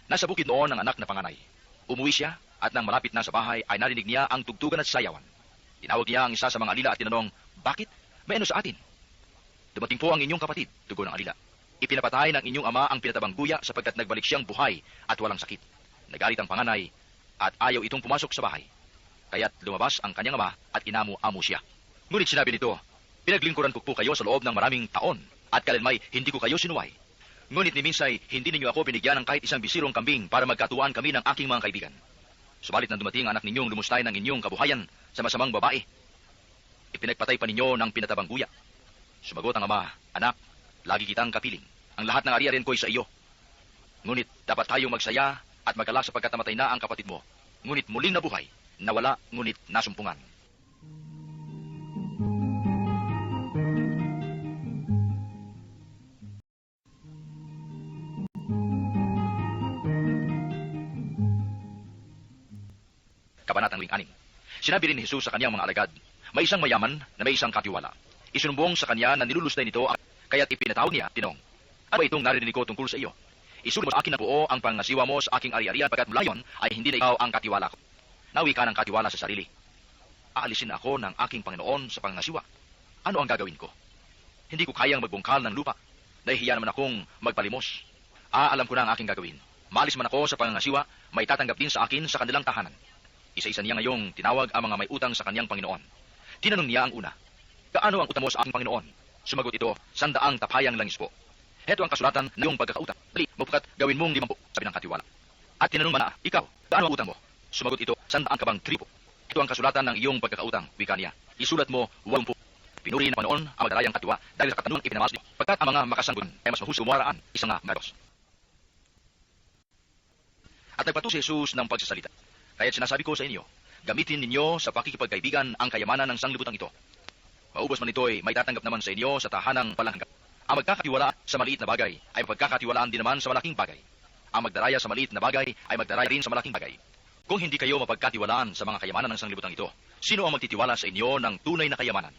Nasa bukid noon ang anak na panganay. Umuwi siya at nang malapit na sa bahay ay narinig niya ang tugtugan at sayawan. Tinawag niya ang isa sa mga alila at tinanong, Bakit? May ano sa atin? Dumating po ang inyong kapatid, tugon ng alila. Ipinapatay ng inyong ama ang pinatabang guya sapagkat nagbalik siyang buhay at walang sakit. Nagalit ang panganay at ayaw itong pumasok sa bahay. Kaya't lumabas ang kanyang ama at inamo-amo siya. Ngunit sinabi nito, Pinaglingkuran ko po kayo sa loob ng maraming taon at kailanmay hindi ko kayo sinuway. Ngunit ni minsay, hindi ninyo ako binigyan ng kahit isang bisirong kambing para magkatuwaan kami ng aking mga kaibigan. Subalit nang dumating ang anak ninyong lumustay ng inyong kabuhayan sa masamang babae, ipinagpatay pa ninyo ng pinatabang guya. Sumagot ang ama, Anak, lagi kitang kapiling. Ang lahat ng ari-arian ko'y sa iyo. Ngunit dapat tayong magsaya at mag-alala sapagkat namatay na ang kapatid mo. Ngunit muling nabuhay, nawala, ngunit nasumpungan. Kabanatang 6. Sinabi rin ni Jesus sa kanyang mga alagad, May isang mayaman na may isang katiwala. Isinumbong sa kanya na nilulustay nito, kaya't ipinatawag niya, tinong, Ano ba itong narinig ko tungkol sa iyo? Isulit mo sa akin na buo ang pangasiwa mo sa aking ari-arian, pagkat mula yon ay hindi na ikaw ang katiwala ko. Nawi ka ng katiwala sa sarili. Aalisin ako ng aking Panginoon sa pangasiwa. Ano ang gagawin ko? Hindi ko kayang magbungkal ng lupa. Nahihiya naman akong magpalimos. Alam ko na ang aking gagawin. Maalis man ako sa pangasiwa, may tatanggap din sa akin sa kanilang tahanan. Isa-isa niya ngayong tinawag ang mga may utang sa kanyang Panginoon. Tinanong niya ang una, Gaano ang utang mo sa aking Panginoon? Sumagot ito, 100 tapayang langis po. Heto ang kasulatan ng iyong pagkakautang. Dali, mapukat gawin mong 50, sabi ng katiwala. At tinanong man ikaw, gaano ang utang mo? Sumagot ito, 100 kabang tripo. Ito ang kasulatan ng iyong pagkakautang, wika niya. Isulat mo, 80. Pinuri ng Panginoon ang magdarayang katiwa dahil sa katanungang ipinamalas niyo. Pagkat ang mga makasanggun ay mas mahuso mumaraan, isang nga meros. At nagpatu si Jesus ng pagsasalita. Kaya't sinasabi ko sa inyo, gamitin ninyo sa pakikipagkaibigan ang kayamanan ng sanglibutan ito. Maubos man ito'y may tatanggap naman sa inyo sa tahanang palanghanggan. Ang magkakatiwala sa maliit na bagay ay magkakatiwalaan din naman sa malaking bagay. Ang magdaraya sa maliit na bagay ay magdaraya rin sa malaking bagay. Kung hindi kayo mapagkatiwalaan sa mga kayamanan ng sanglibutan ito, sino ang magtitiwala sa inyo ng tunay na kayamanan?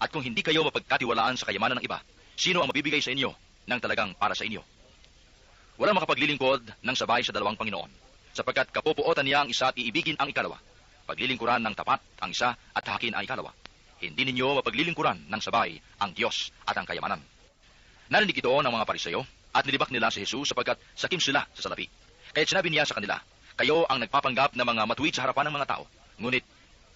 At kung hindi kayo mapagkatiwalaan sa kayamanan ng iba, sino ang mabibigay sa inyo ng talagang para sa inyo? Walang makapaglilingkod ng sabay sa dalawang Panginoon, sapagkat kapupuotan niya ang isa at iibigin ang ikalawa. Paglilingkuran ng tapat ang isa at hahakin ang ikalawa. Hindi ninyo mapaglilingkuran ng sabay ang Diyos at ang kayamanan. Narinig ito ng mga Pariseyo at nilibak nila si Jesus sapagkat sakim sila sa salapi. Kaya't sinabi niya sa kanila, Kayo ang nagpapanggap na mga matuwid sa harapan ng mga tao, ngunit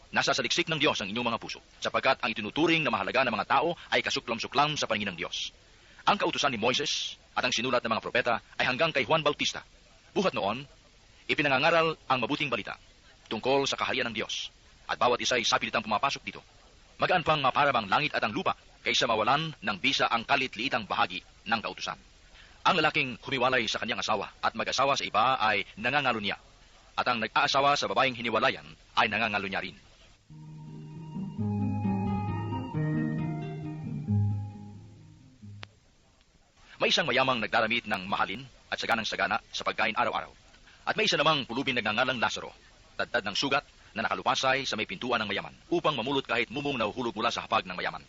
nasa saliksik ng Diyos ang inyong mga puso, sapagkat ang itinuturing na mahalaga ng mga tao ay kasuklam-suklam sa paningin ng Diyos. Ang kautusan ni Moises at ang sinulat ng mga propeta ay hanggang kay Juan Bautista. Buhat noon, ipinangangaral ang mabuting balita tungkol sa kaharian ng Diyos, at bawat isa ay sapilitang pumapasok dito. Magaan pang maparabang langit at ang lupa kaysa mawalan ng bisa ang kalit-liitang bahagi ng kautusan. Ang lalaking humiwalay sa kanyang asawa at mag-asawa sa iba ay nangangalo niya, at ang nag-aasawa sa babaeng hiniwalayan ay nangangalo niya rin. May isang mayamang nagdaramit ng mahalin at saganang-sagana sa pagkain araw-araw. At may isa namang pulubing nagngangalang Lazaro, dadad ng sugat na nakalupasay sa may pintuan ng mayaman, upang mamulot kahit mumong nahuhulog mula sa hapag ng mayaman.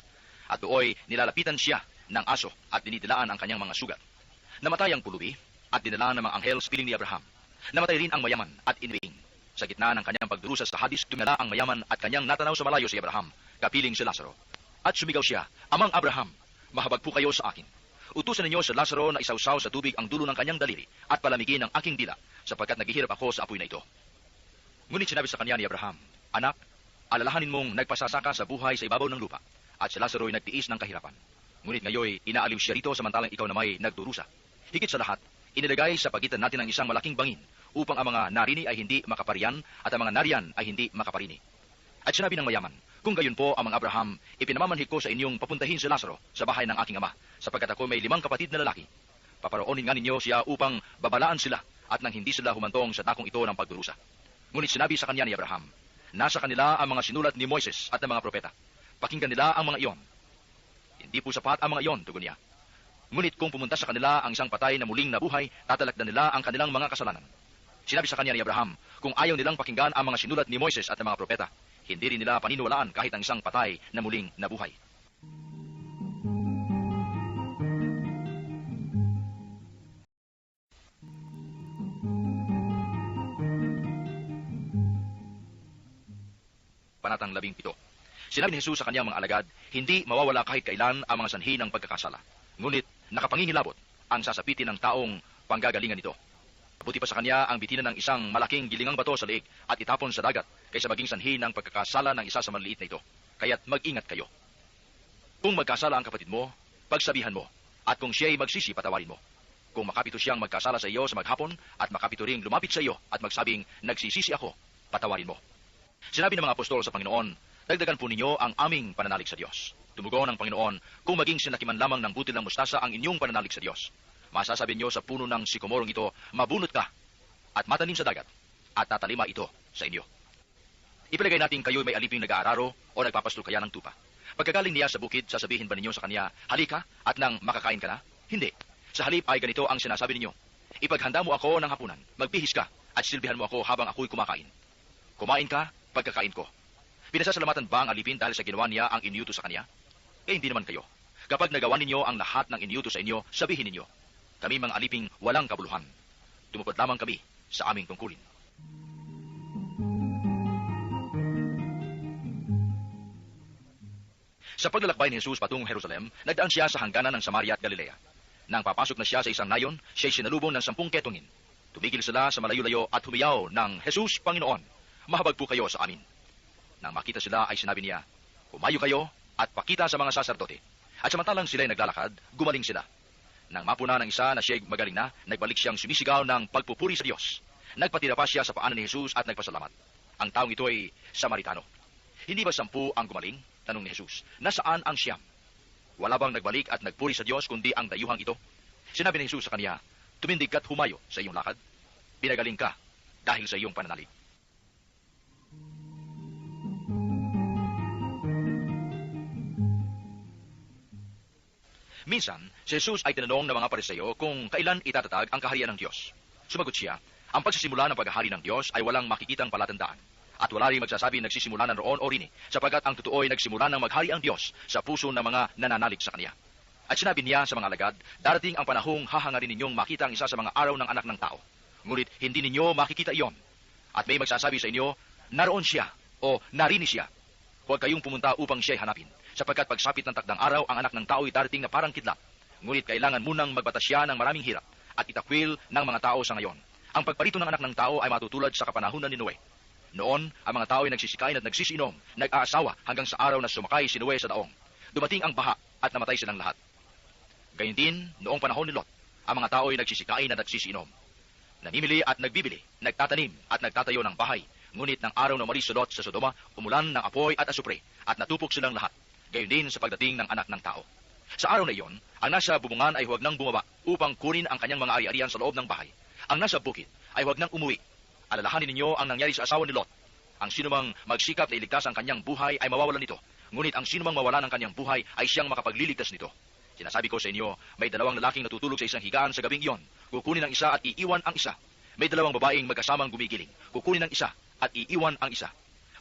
At dooy nilalapitan siya ng aso at dinidilaan ang kanyang mga sugat. Namatay ang pulubi at dinalaan ng mga anghel sa piling ni Abraham. Namatay rin ang mayaman at iniwiing. Sa gitna ng kanyang pagdurusa sa hadis, tumala ang mayaman at kanyang natanaw sa malayo si Abraham, kapiling si Lazaro. At sumigaw siya, Amang Abraham, mahabag po kayo sa akin. Utusan ninyo sa Lazaro na isawsaw sa tubig ang dulo ng kanyang daliri at palamigin ang aking dila, sapagkat naghihirap ako sa apoy na ito. Ngunit sinabi sa kanya ni Abraham, Anak, alalahanin mong nagpasasaka sa buhay sa ibabaw ng lupa, at si Lazaro ay nagtiis ng kahirapan. Ngunit ngayon inaaliw siya rito samantalang ikaw na may nagdurusa. Higit sa lahat, inilagay sa pagitan natin ang isang malaking bangin upang ang mga narini ay hindi makaparian at ang mga nariyan ay hindi makaparini. At sinabi ng mayaman, Kung gayon po, Amang Abraham, ipinamamanhik ko sa inyong papuntahin si Lazaro sa bahay ng aking ama, sapagkat ako may 5 kapatid na lalaki. Paparoonin nga ninyo siya upang babalaan sila at nang hindi sila humantong sa takong ito ng pagdurusa. Ngunit sinabi sa kanya ni Abraham, nasa kanila ang mga sinulat ni Moises at ng mga propeta. Pakinggan nila ang mga iyon. Hindi po sapat ang mga iyon, tugon niya. Ngunit kung pumunta sa kanila ang isang patay na muling nabuhay, tatalakdan nila ang kanilang mga kasalanan. Sinabi sa kanya ni Abraham, kung ayaw nilang pakinggan ang mga sinulat ni Moises at ng mga propeta, hindi rin nila paniniwalaan kahit ang isang patay na muling nabuhay. Panatang 17. Sinabi ni Jesus sa kanyang mga alagad, hindi mawawala kahit kailan ang mga sanhi ng pagkakasala. Ngunit nakapangingilabot ang sasapitin ng taong panggagalingan nito. Buti pa sa kanya ang bitinan ng isang malaking gilingang bato sa leeg at itapon sa dagat kaysa maging sanhi ng pagkakasala ng isa sa maliit na ito. Kaya't mag-ingat kayo. Kung magkasala ang kapatid mo, pagsabihan mo, at kung siya'y magsisi, patawarin mo. Kung makapito siyang magkasala sa iyo sa maghapon at makapito ring lumapit sa iyo at magsabing, nagsisisi ako, patawarin mo. Sinabi ng mga apostol sa Panginoon, dagdagan po ninyo ang aming pananalig sa Diyos. Tumugon ang Panginoon, kung maging sinakiman lamang ng butil ng mustasa ang inyong pananalig sa Diyos, masasabi niyo sa puno ng sikomorong ito, mabunot ka at matanim sa dagat at tatalima ito sa inyo. Ipilagay natin kayo may aliping nag-aararo o nagpapastol kaya ng tupa. Pagkagaling niya sa bukid, sasabihin ba ninyo sa kanya, halika at nang makakain ka na? Hindi. Sa halip ay ganito ang sinasabi ninyo, ipaghanda mo ako ng hapunan, magpihis ka at silbihan mo ako habang ako'y kumakain. Kumain ka, pagkakain ko. Pinasasalamatan ba ang alipin dahil sa ginawa niya ang iniuto sa kanya? Hindi naman kayo. Kapag nagawa ninyo ang lahat ng iniuto sa inyo, sabihin ninyo, kami mga aliping walang kabuluhan. Tumupad lamang kami sa aming tungkulin. Sa paglalakbay ni Jesus patungong Jerusalem, nagdaan siya sa hangganan ng Samaria at Galilea. Nang papasok na siya sa isang nayon, siya'y sinalubong ng 10 ketongin. Tumigil sila sa malayo-layo at humiyaw ng, Jesus, Panginoon, mahabag po kayo sa amin. Nang makita sila ay sinabi niya, humayo kayo at pakita sa mga saserdote. At samantalang sila'y naglalakad, gumaling sila. Nang mapuna ng isa na siya'y magaling na, nagbalik siyang sumisigaw ng pagpupuri sa Diyos. Nagpatira pa siya sa paanan ni Jesus at nagpasalamat. Ang taong ito ay Samaritano. Hindi ba 10 ang gumaling? Tanong ni Jesus. Nasaan ang 9? Wala bang nagbalik at nagpuri sa Diyos kundi ang dayuhang ito? Sinabi ni Jesus sa kanya, tumindig ka't humayo sa iyong lakad. Pinagaling ka dahil sa iyong pananalig. Minsan, si Jesus ay tinanong ng mga Pariseo kung kailan itatatag ang kaharian ng Diyos. Sumagot siya, ang pagsisimula ng paghahari ng Diyos ay walang makikitang palatandaan. At wala rin magsasabi nagsisimula ng roon o rini, sapagkat ang totoo ay nagsimula ng maghari ang Diyos sa puso ng mga nananalig sa Kanya. At sinabi niya sa mga alagad, darating ang panahong hahangarin ninyong makita ang isa sa mga araw ng anak ng tao. Ngunit hindi ninyo makikita iyon. At may magsasabi sa inyo, naroon siya o narini siya. Huwag kayong pumunta upang siya'y hanapin, sapagkat pagsapit ng takdang araw, ang anak ng tao ay darating na parang kidlat. Ngunit kailangan munang magbatas siya ng maraming hirap at itakwil ng mga tao sa ngayon. Ang pagparito ng anak ng tao ay matutulad sa kapanahunan ni Noe. Noon, ang mga tao ay nagsisikain at nagsisinom, nag-aasawa hanggang sa araw na sumakay si Noe sa daong. Dumating ang baha at namatay silang lahat. Gayun din, noong panahon ni Lot, ang mga tao ay nagsisikain at nagsisinom. Namimili at nagbibili, nagtatanim at nagtatayo ng bahay. Ngunit ng araw na umalis si Lot sa Sodoma, umulan ng apoy at asupre at natupok silang lahat. Gayun din sa pagdating ng anak ng tao. Sa araw na iyon, ang nasa bubungan ay huwag nang bumaba upang kunin ang kanyang mga ari-arian sa loob ng bahay. Ang nasa bukid ay huwag nang umuwi. Alalahanin ninyo ang nangyari sa asawa ni Lot. Ang sinumang magsikap na iligtas ang kanyang buhay ay mawawalan nito. Ngunit ang sinumang mawala ng kanyang buhay ay siyang makapagliligtas nito. Sinasabi ko sa inyo, may 2 lalaking natutulog sa isang higaan sa gabing iyon. Kukunin ang isa at iiwan ang isa. May 2 babaeng magkasamang gumigiling. Kukunin ang isa at iiwan ang isa.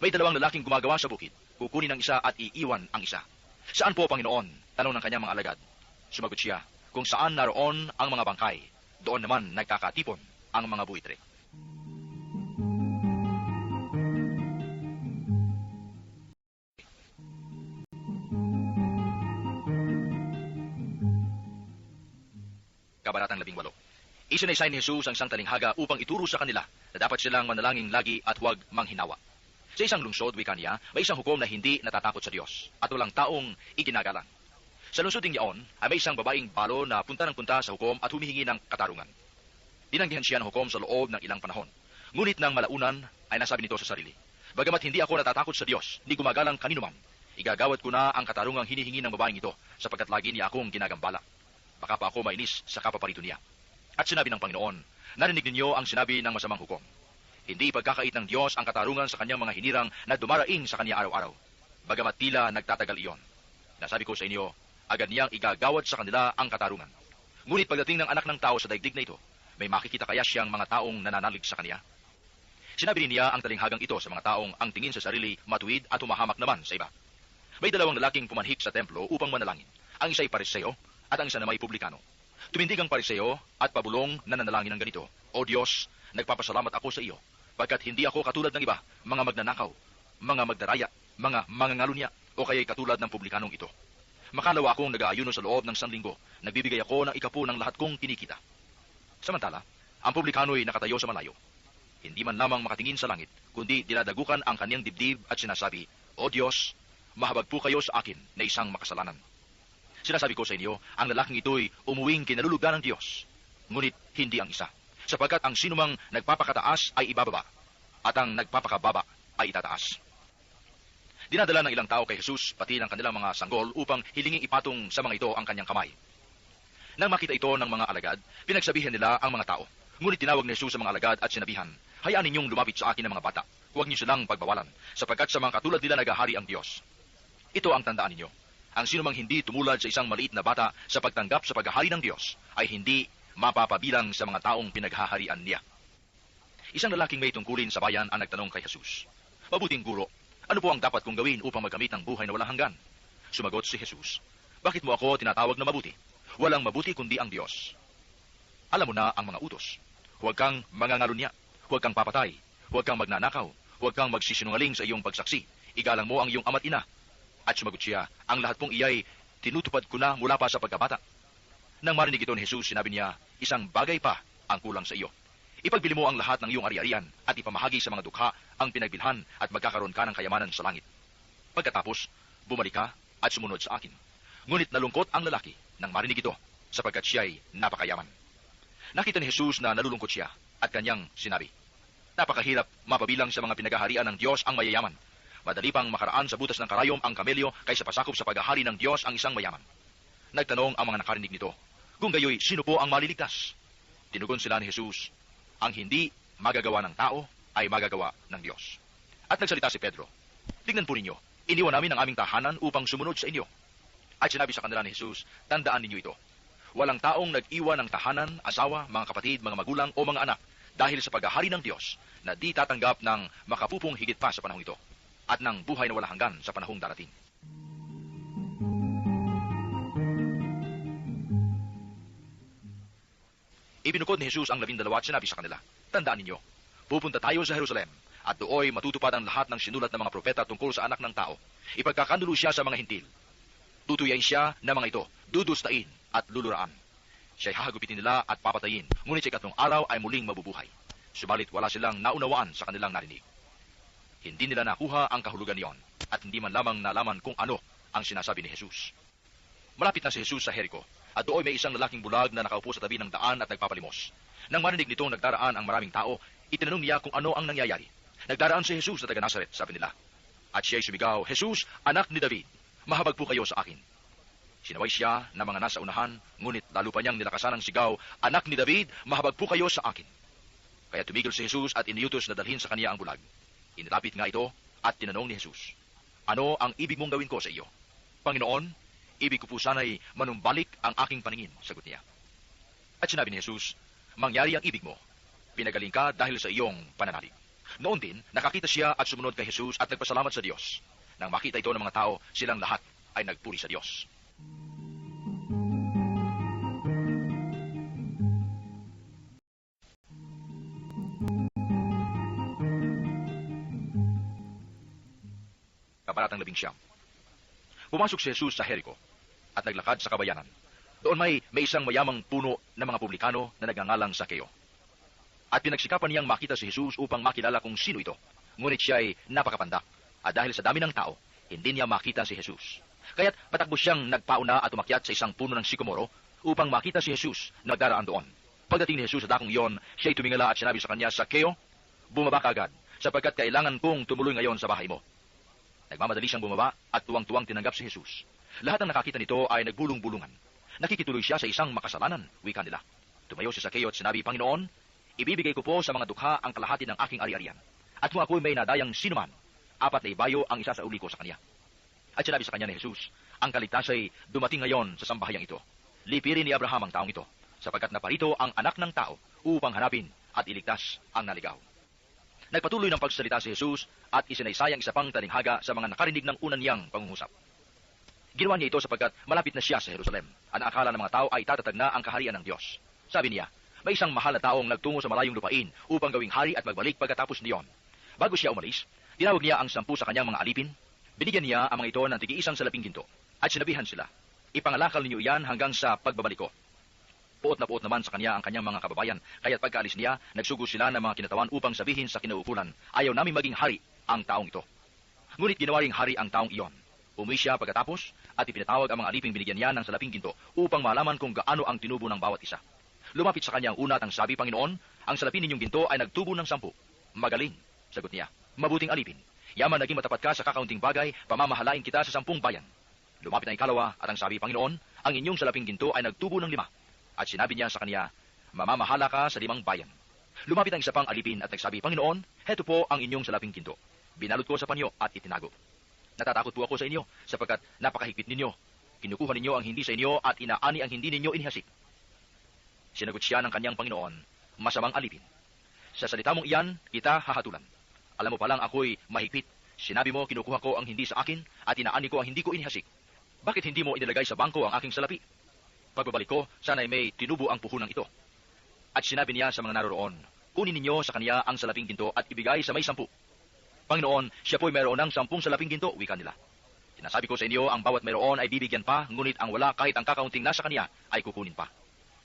May 2 lalaking gumagawa sa bukid. Kukunin ang isa at iiwan ang isa. Saan po, Panginoon? Tanong ng kanyang mga alagad. Sumagot siya, kung saan naroon ang mga bangkay, doon naman nagkakatipon ang mga buitre. Kabanatang 18. Isinaysay ni Jesus ang isang talinghaga upang ituro sa kanila na dapat silang manalangin lagi at huwag manghinawa. Sa isang lungsod, wika niya, may isang hukom na hindi natatakot sa Diyos at walang taong iginagalang. Sa lungsod ding yaon ay may isang babaeng balo na punta ng punta sa hukom at humihingi ng katarungan. Dinanggihan siya ng hukom sa loob ng ilang panahon. Ngunit nang malaunan ay nasabi nito sa sarili, Bagamat hindi ako natatakot sa Diyos, ni gumagalang kanino man, igagawad ko na ang katarungang hinihingi ng babaeng ito sapagkat lagi niya akong ginagambala. Baka pa ako mainis sa kapaparito niya. At sinabi ng Panginoon, narinig ninyo ang sinabi ng masamang hukom. Hindi ipagkakait ng Diyos ang katarungan sa kanyang mga hinirang na dumaraing sa kanya araw-araw. Bagamat tila nagtatagal iyon. Nasabi ko sa inyo, agad niyang igagawad sa kanila ang katarungan. Ngunit pagdating ng anak ng tao sa daigdig na ito, may makikita kaya siyang mga taong nananalig sa kanya? Sinabi niya ang talinghagang ito sa mga taong ang tingin sa sarili matuwid at humahamak naman sa iba. May dalawang lalaking pumanhik sa templo upang manalangin. Ang isa'y pariseo at ang isa nama'y publikano. Tumindig ang pariseo at pabulong na nanalangin ng ganito, O Diyos, nagpapasalamat ako sa iyo, pagkat hindi ako katulad ng iba, mga magnanakaw, mga magdaraya, mga mangangalunya, o kaya'y katulad ng publikanong ito. Makalawa akong nag-aayuno sa loob ng sanlinggo, nagbibigay ako ng ikapu ng lahat kong kinikita. Samantala, ang publikano'y nakatayo sa malayo. Hindi man lamang makatingin sa langit, kundi dinadagukan ang kanyang dibdib at sinasabi, O Diyos, mahabag po kayo sa akin na isang makasalanan. Sinasabi ko sa inyo, ang lalaking ito'y umuwing kinalulugan ng Diyos, ngunit hindi ang isa, sapagkat ang sinumang nagpapakataas ay ibababa, at ang nagpapakababa ay itataas. Dinadala ng ilang tao kay Jesus, pati ng kanilang mga sanggol, upang hilinging ipatong sa mga ito ang kanyang kamay. Nang makita ito ng mga alagad, pinagsabihan nila ang mga tao. Ngunit tinawag ni Jesus sa mga alagad at sinabihan, hayaan ninyong lumapit sa akin ng mga bata. Huwag niyo silang pagbawalan, sapagkat sa mga katulad nila nagahari ang Diyos. Ito ang tandaan ninyo. Ang sinumang hindi tumulad sa isang maliit na bata sa pagtanggap sa paghahari ng Diyos ay hindi mapapabilang sa mga taong pinaghaharian niya. Isang lalaking may tungkulin sa bayan ang nagtanong kay Jesus, Mabuting guro, ano po ang dapat kong gawin upang magamit ang buhay na walang hanggan? Sumagot si Jesus, Bakit mo ako tinatawag na mabuti? Walang mabuti kundi ang Diyos. Alam mo na ang mga utos. Huwag kang mangangalunya, huwag kang papatay, huwag kang magnanakaw, huwag kang magsisinungaling sa iyong pagsaksi, igalang mo ang iyong ama't ina. At sumagot siya, ang lahat pong iyay tinutupad ko na mula pa sa pagkabata. Nang marinig ito ni Jesus, sinabi niya, isang bagay pa ang kulang sa iyo. Ipagbili mo ang lahat ng iyong ari-arian at ipamahagi sa mga dukha ang pinagbilhan at magkakaroon ka ng kayamanan sa langit. Pagkatapos, bumalik ka at sumunod sa akin. Ngunit nalungkot ang lalaki nang marinig ito sapagkat siya'y napakayaman. Nakita ni Jesus na nalulungkot siya at kanyang sinabi, Napakahirap mapabilang sa mga pinagaharian ng Diyos ang mayayaman. Madali pang makaraan sa butas ng karayom ang kamelyo kaysa pasakop sa paghahari ng Diyos ang isang mayaman. Nagtanong ang mga nakarinig nito, kung gayoy, sino po ang maliligtas? Tinugon sila ni Jesus, ang hindi magagawa ng tao ay magagawa ng Diyos. At nagsalita si Pedro, tignan po ninyo, iniwan namin ang aming tahanan upang sumunod sa inyo. At sinabi sa kanila ni Jesus, tandaan ninyo ito. Walang taong nag-iwan ng tahanan, asawa, mga kapatid, mga magulang o mga anak dahil sa paghahari ng Diyos na di tatanggap ng makapupong higit pa sa panahong ito at ng buhay na walang hanggan sa panahong darating. Ibinukod ni Jesus ang 12 at sinabi sa kanila, tandaan ninyo, pupunta tayo sa Jerusalem at dooy matutupad ang lahat ng sinulat ng mga propeta tungkol sa anak ng tao. Ipagkakandulo siya sa mga hintil. Tutuyain siya ng mga ito, dudustain at luluraan. Siya'y hahagupitin nila at papatayin, ngunit sa ikatlong araw ay muling mabubuhay. Subalit wala silang naunawaan sa kanilang narinig. Hindi nila nakuha ang kahulugan niyon at hindi man lamang nalaman kung ano ang sinasabi ni Jesus. Malapit na si Jesus sa Jericho at doon may isang lalaking bulag na nakaupo sa tabi ng daan at nagpapalimos. Nang marinig nitong nagdaraan ang maraming tao, itinanong niya kung ano ang nangyayari. Nagdaraan si Jesus sa taga Nazaret, sabi nila. At siya'y sumigaw, Jesus, anak ni David, mahabag po kayo sa akin. Sinaway siya ng mga nasa unahan, ngunit lalo pa niyang nilakasan ang sigaw, anak ni David, mahabag po kayo sa akin. Kaya tumigil si Jesus at iniutos na dalhin sa kaniya ang bulag. Inilapit nga ito at tinanong ni Jesus, ano ang ibig mong gawin ko sa iyo? Panginoon, ibig ko po sana'y manumbalik ang aking paningin, sagot niya. At sinabi ni Jesus, mangyari ang ibig mo. Pinagaling ka dahil sa iyong pananalig. Noon din, nakakita siya at sumunod kay Jesus at nagpasalamat sa Diyos. Nang makita ito ng mga tao, silang lahat ay nagpuri sa Diyos. Kabanatang 11. Pumasok si Jesus sa Jericho at naglakad sa kabayanan. Doon may isang mayamang puno ng mga publikano na nagngangalang Sakeo. At pinagsikapan niyang makita si Jesus upang makilala kung sino ito. Ngunit siya ay napakapandak. At dahil sa dami ng tao, hindi niya makita si Jesus. Kaya't patakbo siyang nagpauna at umakyat sa isang puno ng sikomoro upang makita si Jesus na nagdaraan doon. Pagdating ni Jesus sa dakong iyon, siya ay tumingala at sinabi sa kanya, Sakeo, bumaba ka agad. sapagkat kailangan kong tumuloy ngayon sa bahay mo. Nagmamadali siyang bumaba at tuwang-tuwang tinanggap si Jesus. Lahat ng nakakita nito ay nagbulong-bulungan. Nakikituloy siya sa isang makasalanan, wika nila. Tumayo si Sakeo at sinabi, Panginoon, ibibigay ko po sa mga dukha ang kalahati ng aking ari-arian. At kung ako'y may nadayang sinuman, 4 na ibayo ang isa sa uli ko sa kanya. At sinabi sa kanya ni Jesus, ang kaligtas ay dumating ngayon sa sambahayang ito. Lipirin ni Abraham ang taong ito, sapagkat naparito ang anak ng tao upang hanapin at iligtas ang naligaw. Nagpatuloy ng pagsalita si Jesus at isinaysay ang isa pang talinghaga sa mga nakarinig ng unan niyang pangungusap. Ginawa niya ito sapagkat malapit na siya sa Jerusalem at ang akala ng mga tao ay tatatag na ang kaharian ng Diyos. Sabi niya, may isang mahal na taong nagtungo sa malayong lupain upang gawing hari at magbalik pagkatapos niyon. Bago siya umalis, tinawag niya ang 10 sa kanyang mga alipin. Binigyan niya ang mga ito ng tig-iisang salaping ginto at sinabihan sila, ipangalakal ninyo iyan hanggang sa pagbabalik ko. Puot na puot naman sa kanya ang kanyang mga kababayan, kaya't pagkaalis niya, nagsugo sila ng mga kinatawan upang sabihin sa kinauukulan, ayaw namin maging hari ang taong ito. Ngunit ginawa ring hari ang taong iyon. Umuwi siya pagkatapos at ipinatawag ang mga aliping binigyan niya ng salaping ginto upang malaman kung gaano ang tinubo ng bawat isa. Lumapit sa kanya ang una at ang sabi, Panginoon, ang salapin ninyong ginto ay nagtubo ng 10. Magaling, sagot niya. Mabuting alipin. Yaman naging matapat ka sa kakaunting bagay, pamamahalain kita sa 10 bayan. Lumapit ang ikalawa at ang sabi, Panginoon, ang inyong salaping ginto ay nagtubo ng 5. At sinabi niya sa kanya, mamamahala ka sa 5 bayan. Lumapit ang isa pang alipin at nagsabi, Panginoon, heto po ang inyong salaping ginto. Binalot ko sa panyo at itinago. Natatakot po ako sa inyo, sapagkat napakahigpit ninyo. Kinukuha ninyo ang hindi sa inyo at inaani ang hindi ninyo inihasik. Sinagot siya ng kanyang Panginoon, masamang alipin. Sa salita mong iyan, kita hahatulan. Alam mo palang ako'y mahigpit. Sinabi mo, kinukuha ko ang hindi sa akin at inaani ko ang hindi ko inihasik. Bakit hindi mo inilagay sa bangko ang aking salapi? Pagbabalik ko, sana'y may tinubo ang puhunan ito. At sinabi niya sa mga naroroon, kunin ninyo sa kanya ang salaping ginto at ibigay sa may 10. Panginoon, siya po'y mayroon ng 10 salaping ginto, wika nila. Sinasabi ko sa inyo, ang bawat mayroon ay bibigyan pa, ngunit ang wala kahit ang kakaunting nasa kanya ay kukunin pa.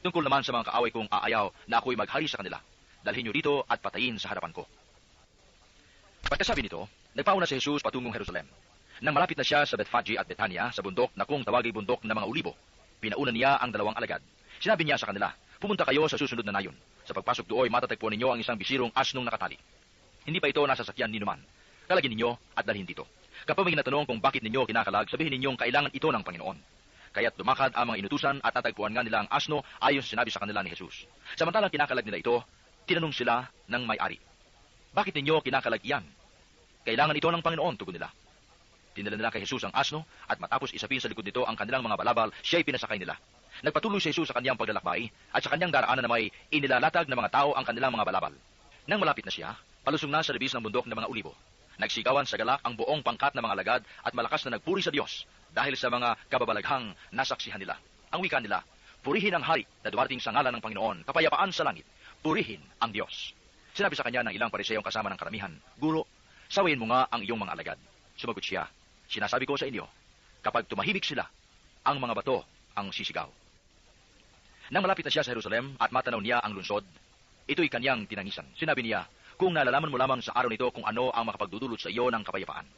Tungkol naman sa mga kaaway kong aayaw na ako'y maghari sa kanila, dalhin niyo dito at patayin sa harapan ko. Pagkasabi nito, nagpauna si Jesus patungong Jerusalem. Nang malapit na siya sa Bethphage at Bethania, sa bundok na kung tawagay bundok ng mga ulibo, pinauna niya ang 2 alagad. Sinabi niya sa kanila, pumunta kayo sa susunod na nayon. Sa pagpasok dooy, matatagpuan ninyo ang isang bisirong asnong nakatali. Hindi pa ito nasa sakyan ni numan. Kalagin ninyo at dalhin dito. Kapag may natanong kung bakit ninyo kinakalag, sabihin ninyong kailangan ito ng Panginoon. Kaya't lumakad ang mga inutusan at natagpuan nga nila ang asno ayon sa sinabi sa kanila ni Jesus. Samantalang kinakalag nila ito, tinanong sila ng may-ari, bakit ninyo kinakalag iyan? Kailangan ito ng Panginoon, tugon nila. Dinala nila kay Jesus ang asno at matapos isapin sa likod nito ang kanilang mga balabal, siya'y pinasakay nila. Nagpatuloy si Jesus sa kanyang paglalakbay at sa kanyang daraanan na may inilalatag ng mga tao ang kanilang mga balabal. Nang malapit na siya, palusong na sa libis ng bundok ng mga ulibo. Nagsigawan sa galak ang buong pangkat ng mga alagad at malakas na nagpuri sa Diyos dahil sa mga kababalaghang nasaksihan nila. Ang wika nila, purihin ang hari na dumating sa ngalan ng Panginoon, kapayapaan sa langit, purihin ang Diyos. Sinabi sa kanya ng ilang pariseyong kasama ng karamihan, Guro, sawayin mo nga ang iyong mga alagad. Sumagot siya, sinasabi ko sa inyo, kapag tumahimik sila, ang mga bato ang sisigaw. Nang malapit na siya sa Jerusalem at matanaw niya ang lungsod, ito'y kanyang tinangisan. Sinabi niya, kung nalalaman mo lamang sa araw nito kung ano ang makapagdudulot sa iyo ng kapayapaan.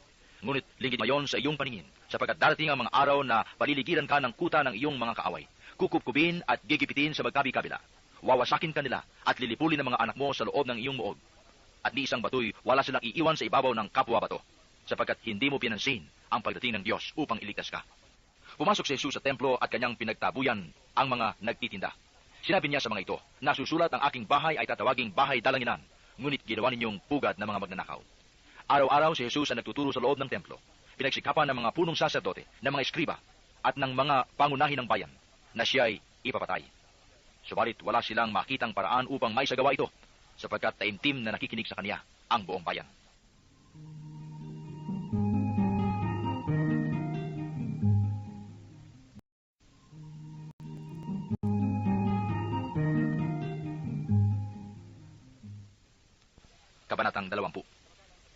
Ngunit linggit mayon sa iyong paningin, sapagkat darating ang mga araw na paliligiran ka ng kuta ng iyong mga kaaway, kukupkubin at gigipitin sa magkabi-kabila. Wawasakin ka nila at lilipulin ng mga anak mo sa loob ng iyong muog. At ni isang bato'y wala silang iiwan sa ibabaw ng kapwa bato, sapagkat hindi mo pinansin ang pagdating ng Diyos upang iligtas ka. Pumasok si Jesus sa templo at kanyang pinagtabuyan ang mga nagtitinda. Sinabi niya sa mga ito, nasusulat ang aking bahay ay tatawaging bahay dalanginan, ngunit ginawa ninyong pugad ng mga magnanakaw. Araw-araw si Jesus ang nagtuturo sa loob ng templo. Pinagsikapan ng mga punong saserdote, ng mga eskriba, at ng mga pangunahin ng bayan, na siya'y ipapatay. Subalit wala silang makitang paraan upang maisagawa ito, sapagkat taimtim na nakikinig sa kanya ang buong bayan. Kabanatang 20.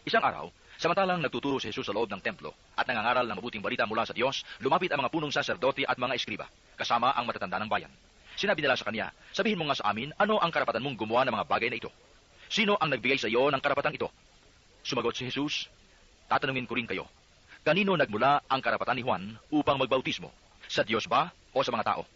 Isang araw, samantalang nagtuturo si Jesus sa loob ng templo at nangangaral ng mabuting balita mula sa Diyos, lumapit ang mga punong saserdote at mga eskriba, kasama ang matatanda ng bayan. Sinabi nila sa kanya, sabihin mo nga sa amin, ano ang karapatan mong gumawa ng mga bagay na ito? Sino ang nagbigay sa iyo ng karapatang ito? Sumagot si Jesus, tatanungin ko rin kayo, kanino nagmula ang karapatan ni Juan upang magbautismo? Sa Diyos ba o sa mga tao?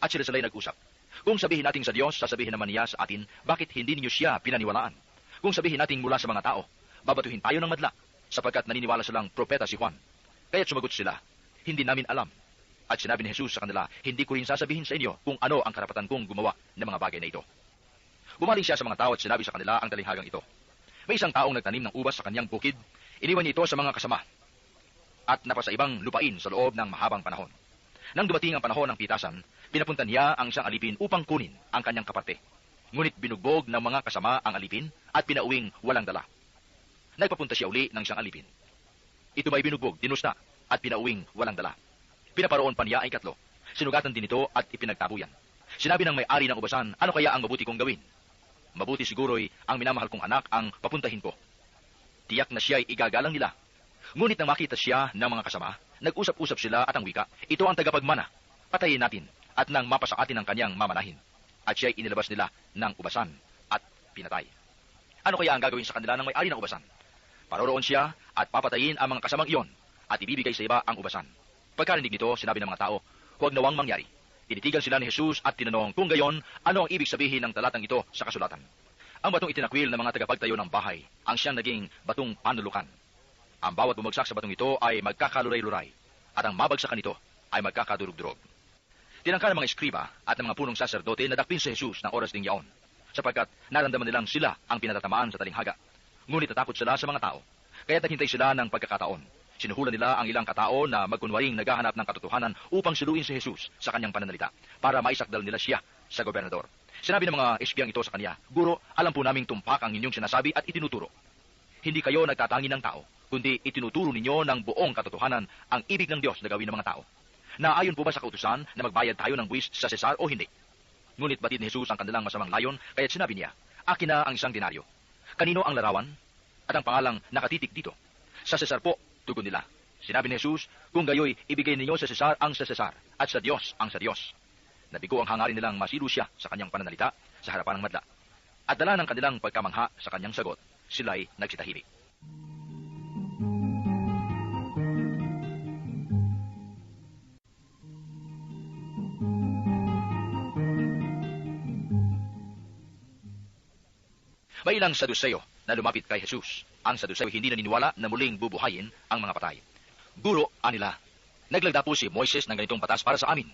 At sila-sila'y nag-usap. Kung sabihin natin sa Diyos, sasabihin naman niya sa atin, bakit hindi ninyo siya pinaniwalaan? Kung sabihin natin mula sa mga tao, babatuhin tayo ng madla, sapagkat naniniwala silang propeta si Juan. Kaya't sumagot sila, hindi namin alam. At sinabi ni Jesus sa kanila, hindi ko rin sasabihin sa inyo kung ano ang karapatan kong gumawa ng mga bagay na ito. Bumaling siya sa mga tao at sinabi sa kanila ang talinghagang ito. May isang taong nagtanim ng ubas sa kanyang bukid, iniwan niya ito sa mga kasama, at napasa ibang lupain sa loob ng mahabang panahon. Nang dumating ang panahon ng pitasan, pinapunta niya ang isang alipin upang kunin ang kanyang kaparte. Ngunit binugbog ng mga kasama ang alipin at pinauwing walang dala. Nagpapunta siya uli ng isang alipin. Ito may binugbog, dinusta, at pinauwing walang dala. Pinaparoon pa niya ay katlo. Sinugatan din ito at ipinagtapo yan. Sinabi ng may-ari ng ubasan, ano kaya ang mabuti kong gawin? Mabuti siguro'y ang minamahal kong anak ang papuntahin ko. Tiyak na siya'y igagalang nila. Ngunit nang makita siya ng mga kasama, nag-usap-usap sila at ang wika, ito ang tagapagmana. Patayin natin at nang mapasa atin ang kanyang mamanahin. At siya'y inilabas nila ng ubasan at pinatay. Ano kaya ang gagawin sa kanila ng may-ari ng ubasan? Paroroon siya at papatayin ang mga kasamang iyon at ibibigay sa iba ang ubasan. Pagkarinig nito, sinabi ng mga tao, huwag nawang mangyari. Tinitigan sila ni Jesus at tinanong kung gayon, ano ang ibig sabihin ng talatang ito sa kasulatan. Ang batong itinakwil ng mga tagapagtayo ng bahay, ang siyang naging batong panulukan. Ang bawat bumagsak sa batong ito ay magkakaluray-luray, at ang mabagsakan nito ay magkakadurog-durog. Tinangka ng mga eskriba at ng mga punong saserdote na dakpin si Jesus ng oras ding yaon, sapagkat naramdaman nilang sila ang pinatatamaan sa talinghaga. Ngunit natakot sila sa mga tao, kaya naghintay sila ng pagkakataon. Sinuhulan nila ang ilang katao na magkunwaring naghahanap ng katotohanan upang suluin si Jesus sa kanyang pananalita para maisakdal nila siya sa gobernador. Sinabi ng mga espiyang ito sa kanya, Guro, alam po naming tumpak ang inyong sinasabi at itinuturo. Hindi kayo nagtatangi ng tao, kundi itinuturo ninyo ng buong katotohanan ang ibig ng Diyos na gawin ng mga tao. Naayon po ba sa kautusan na magbayad tayo ng buwis sa Cesar o hindi? Ngunit batid ni Jesus ang kanilang masamang layon, kaya't sinabi niya, akin na ang isang denaryo. Kanino ang larawan? At ang pangalang nakatitik dito? Sa Cesar po, tugon nila. Sinabi ni Jesus, kung gayoy, ibigay ninyo sa Cesar ang sa Cesar, at sa Diyos ang sa Diyos. Nabigo ang hangarin nilang masilu siya sa kanyang pananalita sa harapan ng madla. At dala ng kanilang pagkamangha sa kanyang sagot, sila'y nagsitahimik. May ilang Saduceo na lumapit kay Jesus. Ang Saduceo hindi naniniwala na muling bubuhayin ang mga patay. Guro, anila, naglagda po si Moises ng ganitong batas para sa amin.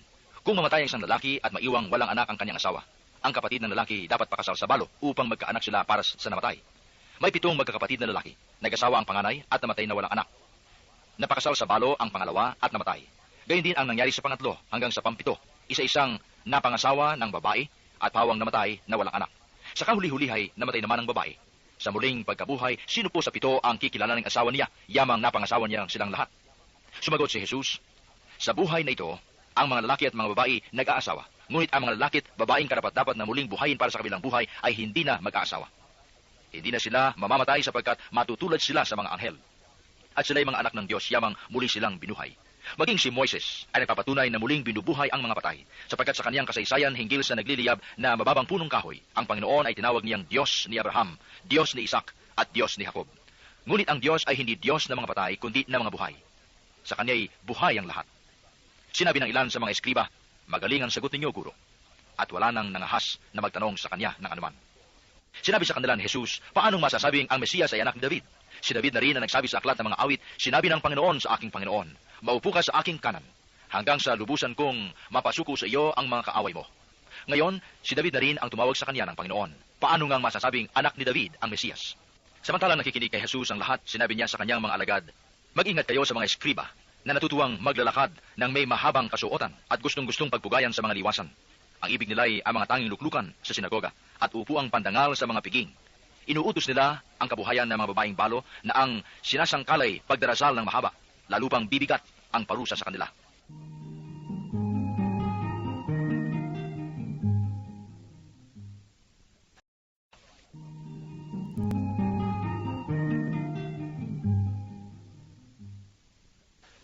Kung mamatay ang isang lalaki at maiwang walang anak ang kanyang asawa, ang kapatid ng lalaki dapat pakasal sa balo upang magkaanak sila para sa namatay. May 7 magkakapatid na lalaki. Nag-asawa ang panganay at namatay na walang anak. Napakasal sa balo ang pangalawa at namatay. Gayun din ang nangyari sa pangatlo hanggang sa pampito. Isa-isang napangasawa ng babae at pawang namatay na walang anak. Sa kahuli-hulihay, namatay naman ang babae. Sa muling pagkabuhay, sino po sa 7 ang kikilala ng asawa niya, yamang napangasawa niya silang lahat? Sumagot si Jesus, sa buhay na ito, ang mga lalaki at mga babae nag-aasawa. Ngunit ang mga lalaki at babaeng karapat-dapat na muling buhayin para sa kabilang buhay ay hindi na mag-aasawa. Hindi na sila mamamatay sapagkat matutulad sila sa mga anghel. At sila'y mga anak ng Diyos, yamang muli silang binuhay. Maging si Moises ay nagpapatunay na muling binubuhay ang mga patay, sapagkat sa kaniyang kasaysayan hinggil sa nagliliyab na mababang punong kahoy, ang Panginoon ay tinawag niyang Diyos ni Abraham, Diyos ni Isaac, at Diyos ni Jacob. Ngunit ang Diyos ay hindi Diyos ng mga patay, kundi ng mga buhay. Sa Kaniya'y buhay ang lahat. Sinabi ng ilan sa mga eskriba, magaling ang sagot ninyo, Guro, at wala nang nangahas na magtanong sa Kanya ng anuman. Sinabi sa kanila ni Jesus, paanong masasabing ang Mesiyas ay anak ni David? Si David na rin na nagsabi sa aklat ng mga awit, sinabi ng Panginoon sa aking Panginoon, maupo ka sa aking kanan, hanggang sa lubusan kong mapasuko sa iyo ang mga kaaway mo. Ngayon, si David na rin ang tumawag sa kanya ng Panginoon. Paano ngang masasabing anak ni David ang Mesiyas? Samantalang nakikinig kay Jesus ang lahat, sinabi niya sa kanyang mga alagad, mag-ingat kayo sa mga eskriba na natutuwang maglalakad ng may mahabang kasuotan at gustong-gustong pagpugayan sa mga liwasan. Ang ibig nila ay ang mga tanging luklukan sa sinagoga at upuang pandangal sa mga piging. Inuutos nila ang kabuhayan ng mga babaeng balo na ang sinasangkalay pagdarasal ng mahaba, lalo pang bibigat ang parusa sa kanila.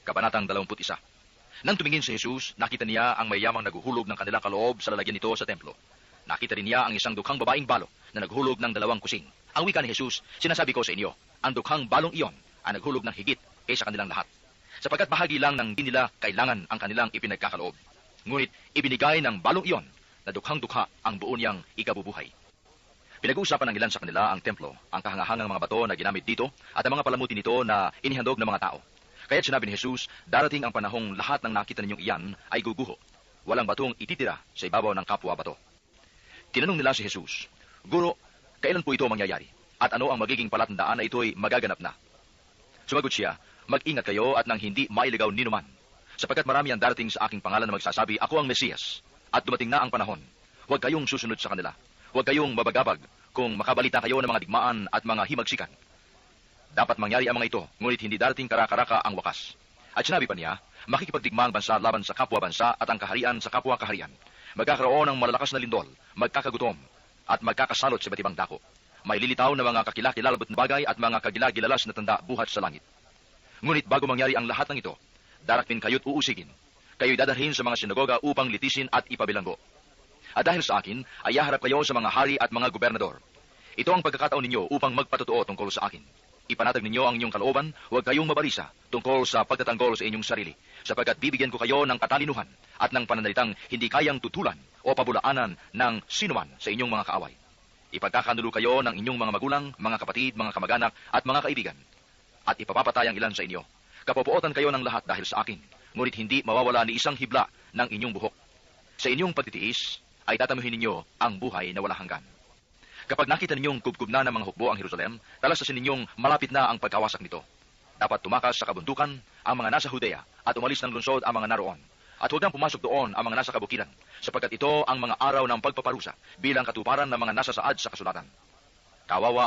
Kabanatang 21. Nang tumingin si Jesus, nakita niya ang mayamang naguhulog ng kanilang kaloob sa lalagyan nito sa templo. Nakita rin niya ang isang dukhang babaeng balo na naghulog ng 2 kusing. Ang wika ni Jesus, sinasabi ko sa inyo, ang dukhang balong iyon ay naghulog ng higit kaysa kanilang lahat. Sapagkat bahagi lang ng di nila kailangan ang kanilang ipinagkakaloob. Ngunit ibinigay ng balong iyon na dukhang-dukha ang buo niyang ikabubuhay. Pinag-uusapan ng ilan sa kanila ang templo, ang kahangahangang mga bato na ginamit dito at ang mga palamuti nito na inihandog ng mga tao. Kaya't sinabi ni Jesus, darating ang panahong lahat ng nakita ninyong iyan ay guguho. Walang batong ititira sa ibabaw ng kapwa bato. Tinanong nila si Jesus, Guro, kailan po ito mangyayari? At ano ang magiging palatandaan na ito'y magaganap na? Sumagot siya, mag-ingat kayo at nang hindi mailigaw ninuman. Sapagkat marami ang darating sa aking pangalan na magsasabi, ako ang Mesiyas, at dumating na ang panahon. Huwag kayong susunod sa kanila. Huwag kayong mabagabag kung makabalita kayo ng mga digmaan at mga himagsikan. Dapat mangyari ang mga ito, ngunit hindi darating karakaraka ang wakas. At sinabi pa niya, makikipagdigma ang bansa laban sa kapwa bansa at ang kaharian sa kapwa kaharian. Magkakaroon ng malalakas na lindol, magkakagutom, at magkakasalot sa iba't ibang dako. May lilitaw na mga kakilakilabot na bagay at mga kagilagilalas na tanda buhat sa langit. Ngunit bago mangyari ang lahat ng ito, darating kayo't uusigin. Kayo'y dadalhin sa mga sinagoga upang litisin at ipabilanggo. At dahil sa akin, ay haharap kayo sa mga hari at mga gobernador. Ito ang pagkakataon ninyo upang magpatotoo tungkol sa akin. Ipanatag ninyo ang inyong kalooban, huwag kayong mabalisa tungkol sa pagtatanggol sa inyong sarili, sapagkat bibigyan ko kayo ng katalinuhan at ng pananalitang hindi kayang tutulan o pabulaanan ng sinuman sa inyong mga kaaway. Ipagkakanulo kayo ng inyong mga magulang, mga kapatid, mga kamag-anak at mga kaibigan, at ipapapatay ang ilan sa inyo. Kapopuotan kayo ng lahat dahil sa akin, ngunit hindi mawawala ni isang hibla ng inyong buhok. Sa inyong pagtitiis, ay tatamuhin ninyo ang buhay na walang hanggan. Kapag nakita ninyong kubkub na ng mga hukbo ang Jerusalem, talasasin ninyong malapit na ang pagkawasak nito. Dapat tumakas sa kabundukan ang mga nasa Judea at umalis ng lungsod ang mga naroon. At huwag nang pumasok doon ang mga nasa kabukiran, sapagkat ito ang mga araw ng pagpaparusa bilang katuparan ng mga nasa saad sa kasulatan. Kawawa